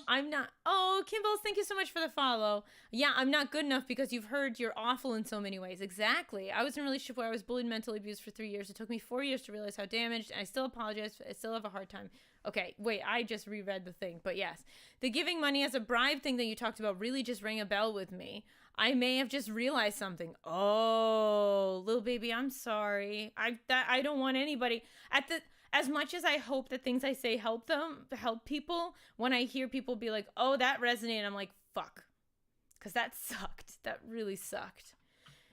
I'm not. Oh, Kimballs, thank you so much for the follow. Yeah, I'm not good enough because you've heard you're awful in so many ways. Exactly. I was in a relationship where I was bullied and mentally abused for 3 years. It took me 4 years to realize how damaged, and I still apologize. I still have a hard time. Okay, wait, I just reread the thing, but yes. The giving money as a bribe thing that you talked about really just rang a bell with me. I may have just realized something. Oh, little baby, I'm sorry. I don't want anybody as much as I hope that things I say help people, when I hear people be like, oh, that resonated, I'm like, fuck. Because that sucked. That really sucked.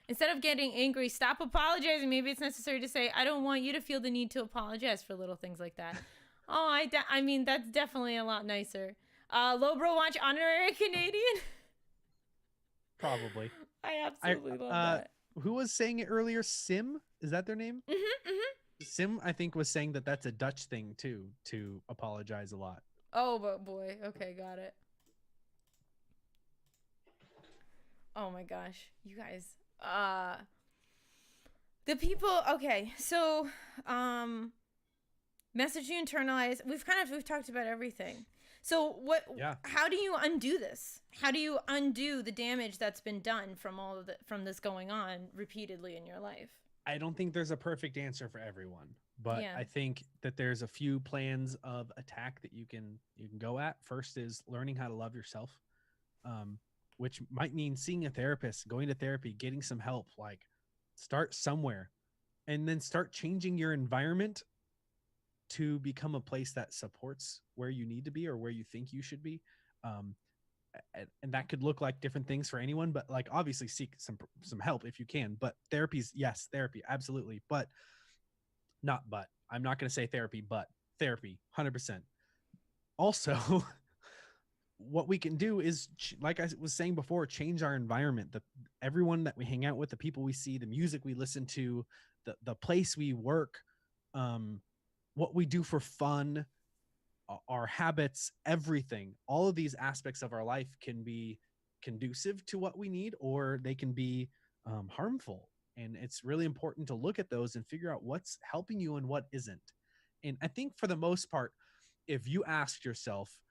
Instead of getting angry, stop apologizing. Maybe it's necessary to say, I don't want you to feel the need to apologize for little things like that. Oh, I mean, that's definitely a lot nicer. Lobro watch Honorary Canadian? Probably. I absolutely love that. Who was saying it earlier? Sim? Is that their name? Sim, I think, was saying that that's a Dutch thing too, to apologize a lot. Oh, but boy. Okay, got it. Oh my gosh. You guys. The people, okay, so, message you internalize. We've talked about everything. So how do you undo this? How do you undo the damage that's been done from this going on repeatedly in your life? I don't think there's a perfect answer for everyone, but Yeah. I think that there's a few plans of attack that you can go at. First is learning how to love yourself, which might mean seeing a therapist, going to therapy, getting some help. Like, start somewhere, and then start changing your environment to become a place that supports where you need to be or where you think you should be. And that could look like different things for anyone, but like, obviously seek some help if you can. But therapy, absolutely. But I'm not going to say therapy, but therapy, 100%. Also, what we can do is, like I was saying before, change our environment. Everyone that we hang out with, the people we see, the music we listen to, the place we work, what we do for fun, our habits, everything, all of these aspects of our life can be conducive to what we need, or they can be harmful. And it's really important to look at those and figure out what's helping you and what isn't. And I think for the most part, if you ask yourself,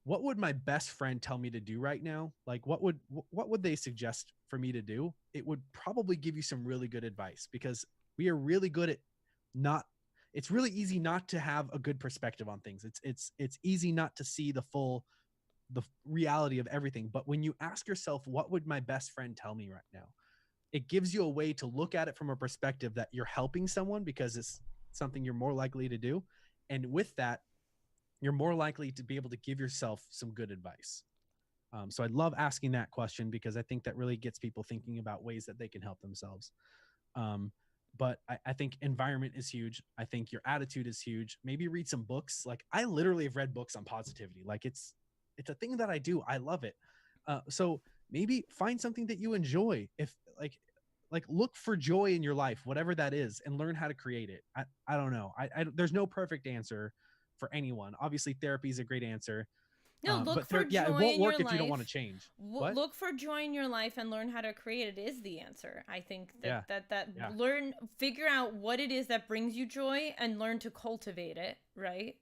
what would my best friend tell me to do right now? Like what would they suggest for me to do? It would probably give you some really good advice, because we are really good at not, it's really easy not to have a good perspective on things. It's easy not to see the reality of everything. But when you ask yourself, what would my best friend tell me right now? It gives you a way to look at it from a perspective that you're helping someone, because it's something you're more likely to do. And with that, you're more likely to be able to give yourself some good advice. So I love asking that question, because I think that really gets people thinking about ways that they can help themselves. But I think environment is huge. I think your attitude is huge. Maybe read some books. Like I literally have read books on positivity. Like it's a thing that I do. I love it. So maybe find something that you enjoy. If like look for joy in your life, whatever that is, and learn how to create it. I don't know. There's no perfect answer for anyone. Obviously therapy is a great answer. No, look but for joy it won't in work your if life. you don't want to change. What? Look for joy in your life and learn how to create it is the answer. I think that Yeah. learn, figure out what it is that brings you joy and learn to cultivate it, right?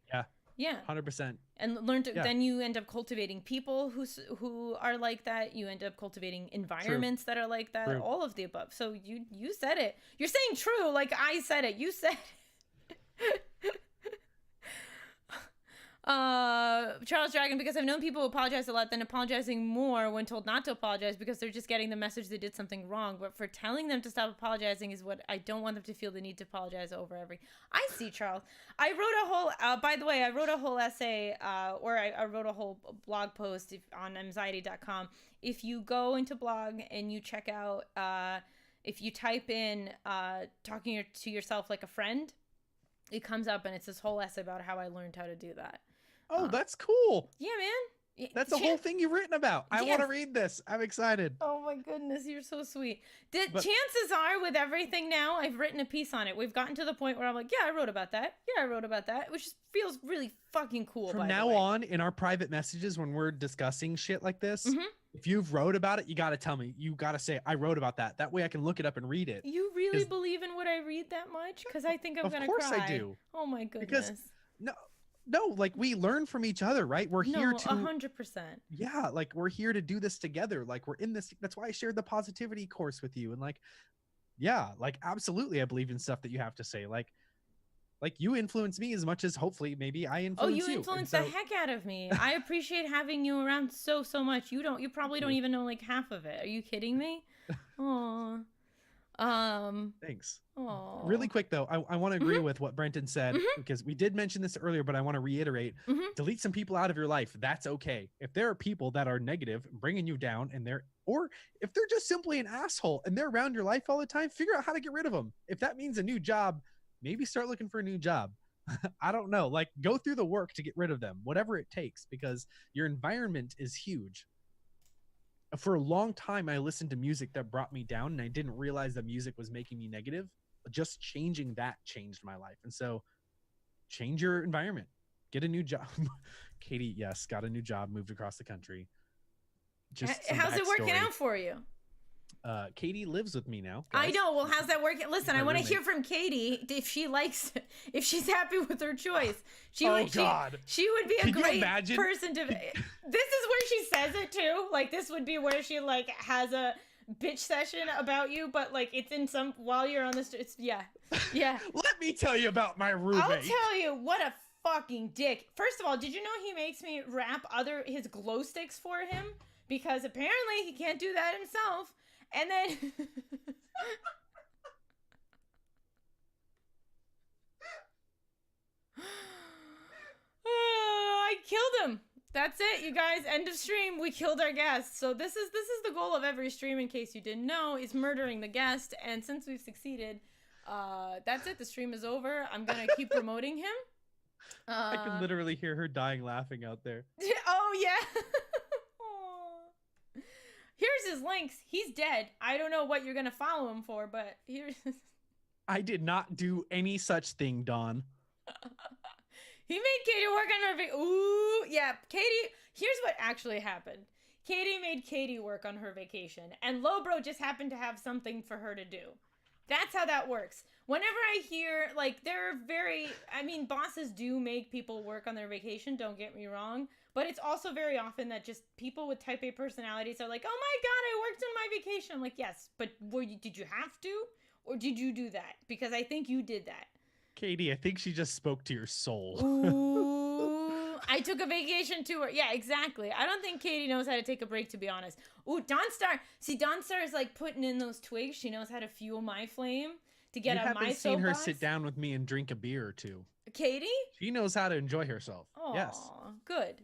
Yeah. 100%. And learn to, then you end up cultivating people who are like that. You end up cultivating environments that are like that. True. All of the above. So you said it. You're saying true like I said it. You said it. Charles Dragon, because I've known people who apologize a lot, then apologizing more when told not to apologize because they're just getting the message they did something wrong. But for telling them to stop apologizing is what I don't want them to feel the need to apologize over every. I see, Charles. I wrote a whole, by the way, I wrote a whole essay, or I wrote a whole blog post on Mxiety.com. If you go into blog and you check out, if you type in talking to yourself like a friend, it comes up and it's this whole essay about how I learned how to do that. Oh, that's cool. Yeah, man. That's a whole thing you've written about. I want to read this. I'm excited. Oh my goodness, you're so sweet. Chances are with everything now, I've written a piece on it. We've gotten to the point where I'm like, yeah, I wrote about that. Yeah, I wrote about that, which feels really fucking cool. From now on, in our private messages, when we're discussing shit like this, if you've wrote about it, you got to tell me. You got to say, I wrote about that. That way I can look it up and read it. You really believe in what I read that much? Because I think I'm going to cry. Of course I do. Oh my goodness. Because no, like we learn from each other, right? We're here to 100%. Yeah, like we're here to do this together. Like we're in this. That's why I shared the positivity course with you. And like, yeah, like absolutely, I believe in stuff that you have to say. Like you influence me as much as hopefully maybe I influence you. Oh, you influence the heck out of me. I appreciate having you around so much. You probably don't even know like half of it. Are you kidding me? Aw. Thanks. Aww. Really quick though, I want to agree with what Brenton said, because we did mention this earlier, but I want to reiterate: delete some people out of your life. That's okay. If there are people that are negative, bringing you down, or if they're just simply an asshole and they're around your life all the time, figure out how to get rid of them. If that means a new job, maybe start looking for a new job. I don't know. Like go through the work to get rid of them, whatever it takes, because your environment is huge. For a long time, I listened to music that brought me down, and I didn't realize that music was making me negative. Just changing that changed my life. And so change your environment, get a new job. Katie, yes, got a new job, moved across the country. How's it working out for you? Katie lives with me now, guys. I know. Well, how's that working? Listen, I want to hear from Katie if she likes it, if she's happy with her choice. She would be a great person to. This is where she says it too. Like this would be where she like has a bitch session about you, but like it's in some while you're on this. It's yeah. Let me tell you about my roommate. I'll tell you what a fucking dick. First of all, did you know he makes me wrap his glow sticks for him because apparently he can't do that himself. And then I killed him. That's it, you guys. End of stream. We killed our guest. So this is the goal of every stream, in case you didn't know, is murdering the guest. And since we've succeeded, that's it. The stream is over. I'm gonna keep promoting him. I can literally hear her dying laughing out there. Oh yeah. Here's his links. He's dead. I don't know what you're gonna follow him for, but here's. I did not do any such thing, Dawn. He made Katie work on her Ooh, yeah. Katie, here's what actually happened. Katie made Katie work on her vacation, and Lobro just happened to have something for her to do. That's how that works. Whenever I hear, like, bosses do make people work on their vacation, don't get me wrong, but it's also very often that just people with type A personalities are like, oh my god, I worked on my vacation. I'm like, yes, but did you have to? Or did you do that? Because I think you did that. Katie, I think she just spoke to your soul. Ooh, I took a vacation to her. Yeah, exactly. I don't think Katie knows how to take a break, to be honest. Ooh, Dawnstar. See, Dawnstar is like putting in those twigs. She knows how to fuel my flame to get on my soapbox. You haven't seen her sit down with me and drink a beer or two. Katie? She knows how to enjoy herself. Oh, yes. Good.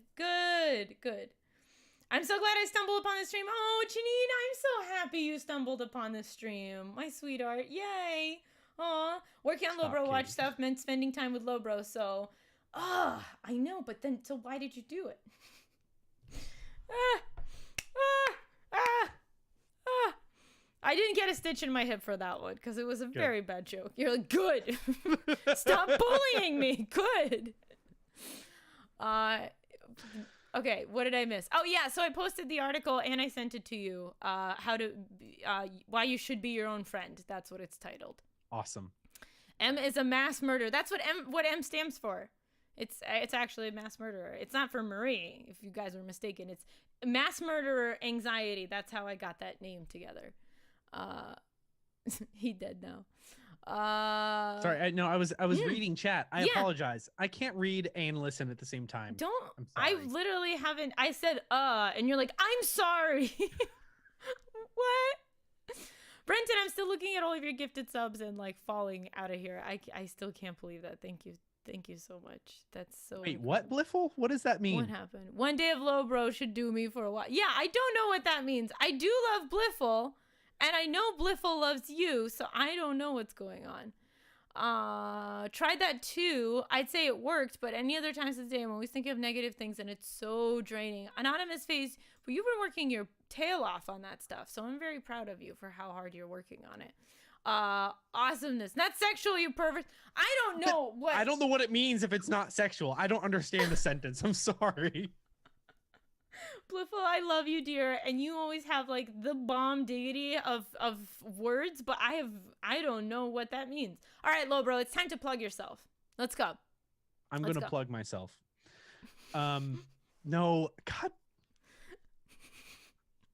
I'm so glad I stumbled upon this stream. Oh, Janine, I'm so happy you stumbled upon this stream. My sweetheart. Yay. Aw, working on Lobro watch stuff meant spending time with Lobro, so... I know, but then, so why did you do it? I didn't get a stitch in my hip for that one, because it was a very bad joke. You're like, good! Stop bullying me! Good! Okay, what did I miss? Oh, yeah, so I posted the article, and I sent it to you. Why you should be your own friend. That's what it's titled. Awesome. M is a mass murder. That's what M stands for. It's actually a mass murderer. It's not for Marie, if you guys were mistaken. It's mass murderer anxiety. That's how I got that name together. He dead now. Sorry, I was reading chat. I apologize. I can't read and listen at the same time. I literally haven't. I said and you're like, I'm sorry. What? Brenton, I'm still looking at all of your gifted subs and like falling out of here. I still can't believe that. Thank you so much. That's so Wait, what, Bliffle? What does that mean? What happened? One day of Lobro should do me for a while. Yeah, I don't know what that means. I do love Bliffle, and I know Bliffle loves you, so I don't know what's going on. Tried that too. I'd say it worked, but any other times of the day, I'm always thinking of negative things, and it's so draining. Anonymous Face, but you've been working your tail off on that stuff, so I'm very proud of you for how hard you're working on it. Awesomeness. Not sexual, you pervert. I don't know what. I don't know what it means if it's not sexual. I don't understand the sentence. I'm sorry. Bliffle, I love you, dear, and you always have like the bomb diggity of words, but I don't know what that means. All right, Lobro, it's time to plug yourself. Let's go. I'm gonna plug myself. No, God.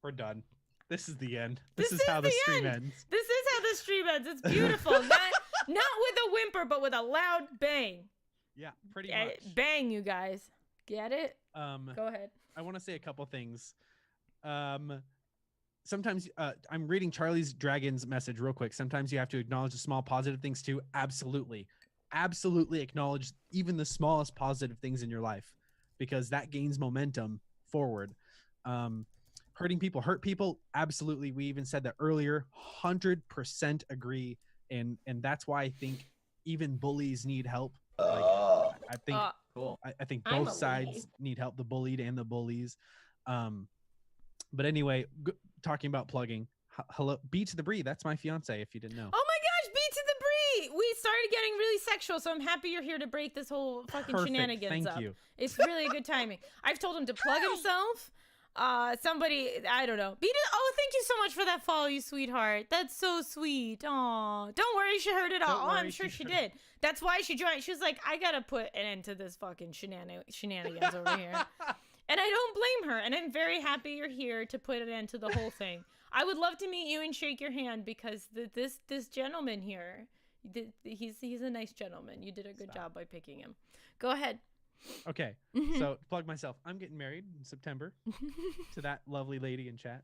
We're done. This is the end. This is how the stream ends. This is how the stream ends. It's beautiful. Not with a whimper, but with a loud bang. Yeah, pretty much. Bang, you guys. Get it? Go ahead. I want to say a couple things. Sometimes I'm reading Charlie's Dragon's message real quick. Sometimes you have to acknowledge the small positive things too. Absolutely. Absolutely acknowledge even the smallest positive things in your life, because that gains momentum forward. Hurting people hurt people. Absolutely. We even said that earlier. 100% agree. And that's why I think even bullies need help. Like, I think cool. I think both sides need help, the bullied and the bullies. But anyway, talking about plugging. Hello, B to the Bree. That's my fiance, if you didn't know. Oh my gosh, B to the Bree. We started getting really sexual, so I'm happy you're here to break this whole fucking shenanigans up. Thank you. It's really good timing. I've told him to plug himself. Somebody, I don't know. Oh, thank you so much for that follow, you sweetheart. That's so sweet. Aw, don't worry, she heard it all. Oh, I'm sure she did. That's why she joined. She was like, I gotta put an end to this fucking shenanigans over here. And I don't blame her. And I'm very happy you're here to put an end to the whole thing. I would love to meet you and shake your hand, because this gentleman here, he's a nice gentleman. You did a good job by picking him. Go ahead. Okay, so to plug myself, I'm getting married in September to that lovely lady in chat.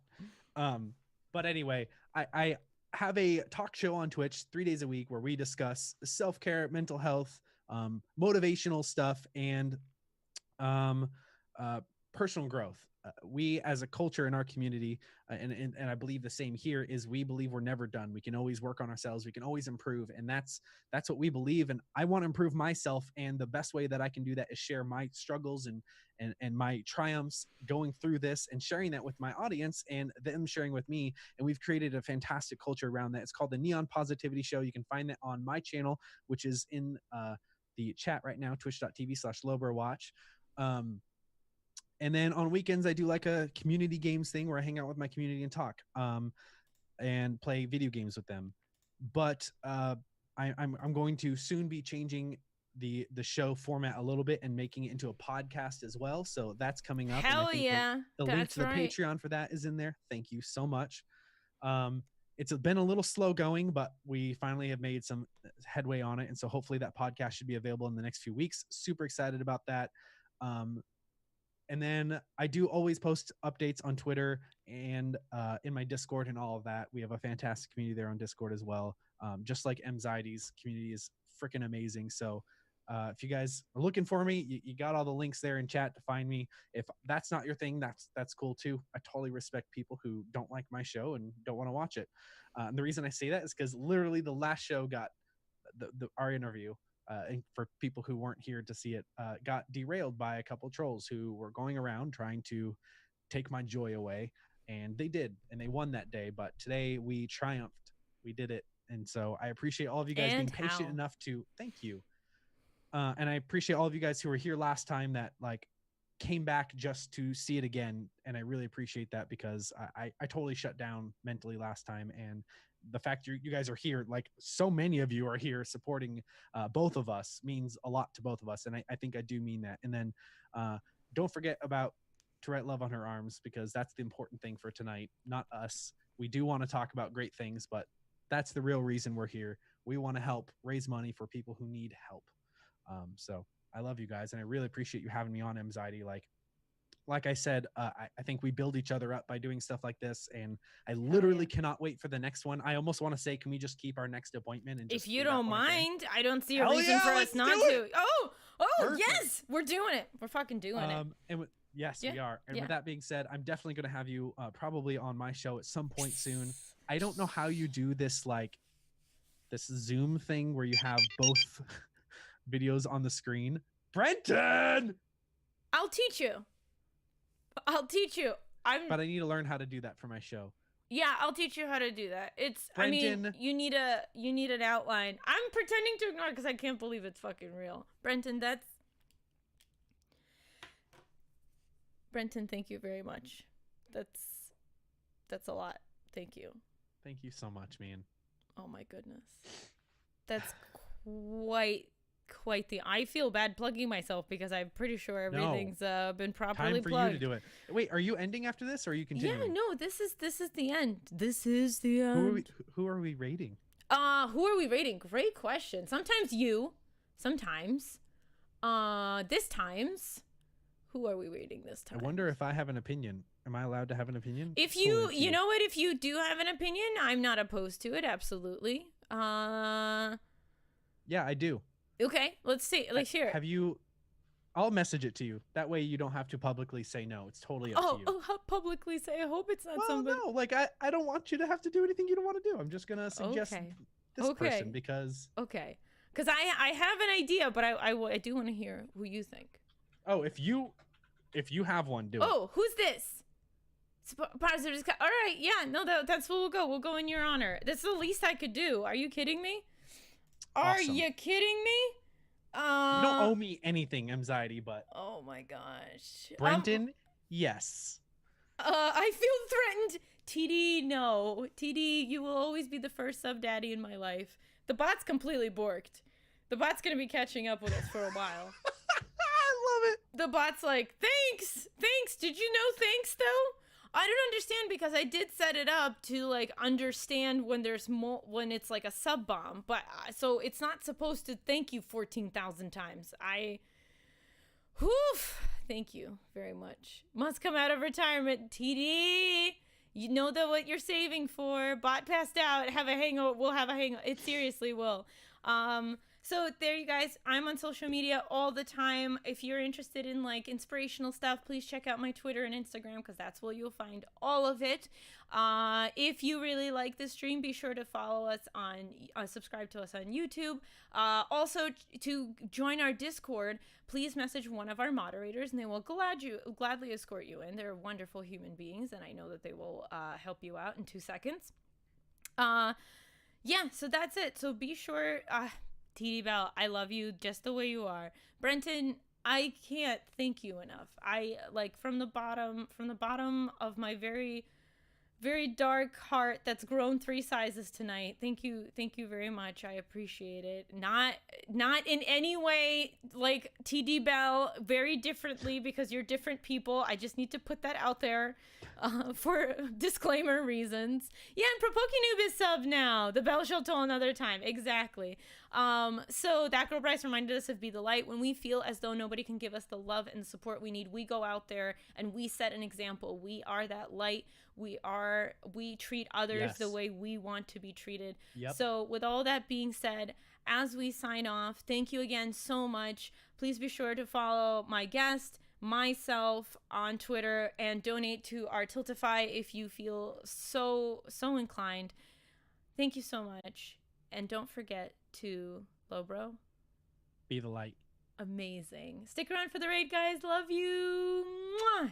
But anyway, I have a talk show on Twitch 3 days a week where we discuss self-care, mental health, motivational stuff, and personal growth. We as a culture in our community, and I believe the same here, is we believe we're never done. We can always work on ourselves. We can always improve. And that's what we believe. And I want to improve myself. And the best way that I can do that is share my struggles and my triumphs going through this, and sharing that with my audience and them sharing with me. And we've created a fantastic culture around that. It's called the Neon Positivity Show. You can find that on my channel, which is in the chat right now, twitch.tv/LoBroWatch. And then on weekends, I do like a community games thing where I hang out with my community and talk and play video games with them. But I'm going to soon be changing the show format a little bit and making it into a podcast as well. So that's coming up. Hell and I think yeah. the link That's to the right. Patreon for that is in there. Thank you so much. It's been a little slow going, but we finally have made some headway on it. And so hopefully that podcast should be available in the next few weeks. Super excited about that. And then I do always post updates on Twitter and in my Discord and all of that. We have a fantastic community there on Discord as well. Just like Mxiety's community is freaking amazing. So if you guys are looking for me, you got all the links there in chat to find me. If that's not your thing, that's cool too. I totally respect people who don't like my show and don't want to watch it. And the reason I say that is because literally the last show got our interview. And for people who weren't here to see it, got derailed by a couple trolls who were going around trying to take my joy away, and they did, and they won that day. But today we triumphed, we did it, and so I appreciate all of you guys being patient enough to thank you, and I appreciate all of you guys who were here last time that like came back just to see it again, and I really appreciate that because I totally shut down mentally last time, and the fact you guys are here, like so many of you are here supporting both of us, means a lot to both of us, and I think I do mean that. And then don't forget about To Write Love on Her Arms, because that's the important thing for tonight, not us. We do want to talk about great things, but that's the real reason we're here. We want to help raise money for people who need help. So I love you guys, and I really appreciate you having me on Mxiety. Like I said, I think we build each other up by doing stuff like this, and I literally cannot wait for the next one. I almost want to say, can we just keep our next appointment? And just if you don't mind, I don't see a Hell reason yeah, for us let's not do to. it. Oh, Perfect. yes, we're doing it. We're fucking doing it. And yes, Yeah, we are. And yeah. with that being said, I'm definitely going to have you probably on my show at some point soon. I don't know how you do this, like this Zoom thing where you have both videos on the screen. Brenton! I'll teach you. But I need to learn how to do that for my show. Yeah, I'll teach you how to do that. It's Brenton. I mean, you need an outline. I'm pretending to ignore it because I can't believe it's fucking real. Brenton, thank you very much. That's a lot. Thank you. Thank you so much, man. Oh my goodness. That's quite the. I feel bad plugging myself because I'm pretty sure everything's been properly Time for plugged. you to do it. Wait, are you ending after this, or are you continuing? Yeah, no, this is the end. This is the end. Who are we rating? Who are we rating? Great question. Sometimes you, sometimes, this times. Who are we rating this time? I wonder if I have an opinion. Am I allowed to have an opinion? If you know what? If you do have an opinion, I'm not opposed to it. Absolutely. Yeah, I do. Okay, let's see. Let's hear it. Have you? I'll message it to you. That way you don't have to publicly say no. It's totally up to you. Oh, how publicly say? I hope it's not Well, somebody. no, like I don't want you to have to do anything you don't want to do. I'm just gonna suggest this person because. Okay, because I have an idea, but I do want to hear who you think. Oh, if you have one, do it. Oh, who's this? Positive. All right, yeah, no, that's what we'll go. We'll go in your honor. That's the least I could do. Are you kidding me? Are you kidding me? You don't owe me anything, Mxiety, but. Oh my gosh. Brenton, yes. I feel threatened. TD, no. TD, you will always be the first sub daddy in my life. The bot's completely borked. The bot's gonna be catching up with us for a while. I love it. The bot's like, thanks. Did you know thanks though? I don't understand because I did set it up to like understand when there's more, when it's like a sub bomb, but so it's not supposed to thank you 14,000 times. Thank you very much. Must come out of retirement. TD, you know that what you're saving for. Bot passed out. Have a hangover. We'll have a hangover. It seriously will. So there you guys, I'm on social media all the time. If you're interested in like inspirational stuff, please check out my Twitter and Instagram because that's where you'll find all of it. If you really like this stream, be sure to follow us on, subscribe to us on YouTube. Also, to join our Discord, please message one of our moderators and they will gladly escort you in. They're wonderful human beings and I know that they will help you out in 2 seconds. Yeah, so that's it. So be sure... TD Bell, I love you just the way you are. Brenton, I can't thank you enough. I like from the bottom of my very, very dark heart that's grown 3 sizes tonight. Thank you very much. I appreciate it. Not in any way like TD Bell, very differently because you're different people. I just need to put that out there for disclaimer reasons. Yeah, and Propokey Noob is sub now. The bell shall toll another time. Exactly. So that girl Bryce reminded us of Be the Light. When we feel as though nobody can give us the love and the support we need, we go out there and we set an example. We are that light. We treat others the way we want to be treated. Yep. So with all that being said, as we sign off, thank you again so much. Please be sure to follow my guest, myself on Twitter, and donate to our Tiltify if you feel so inclined. Thank you so much. And don't forget to, Lobro, Be the light. amazing. Stick around for the raid, guys. Love you. Mwah!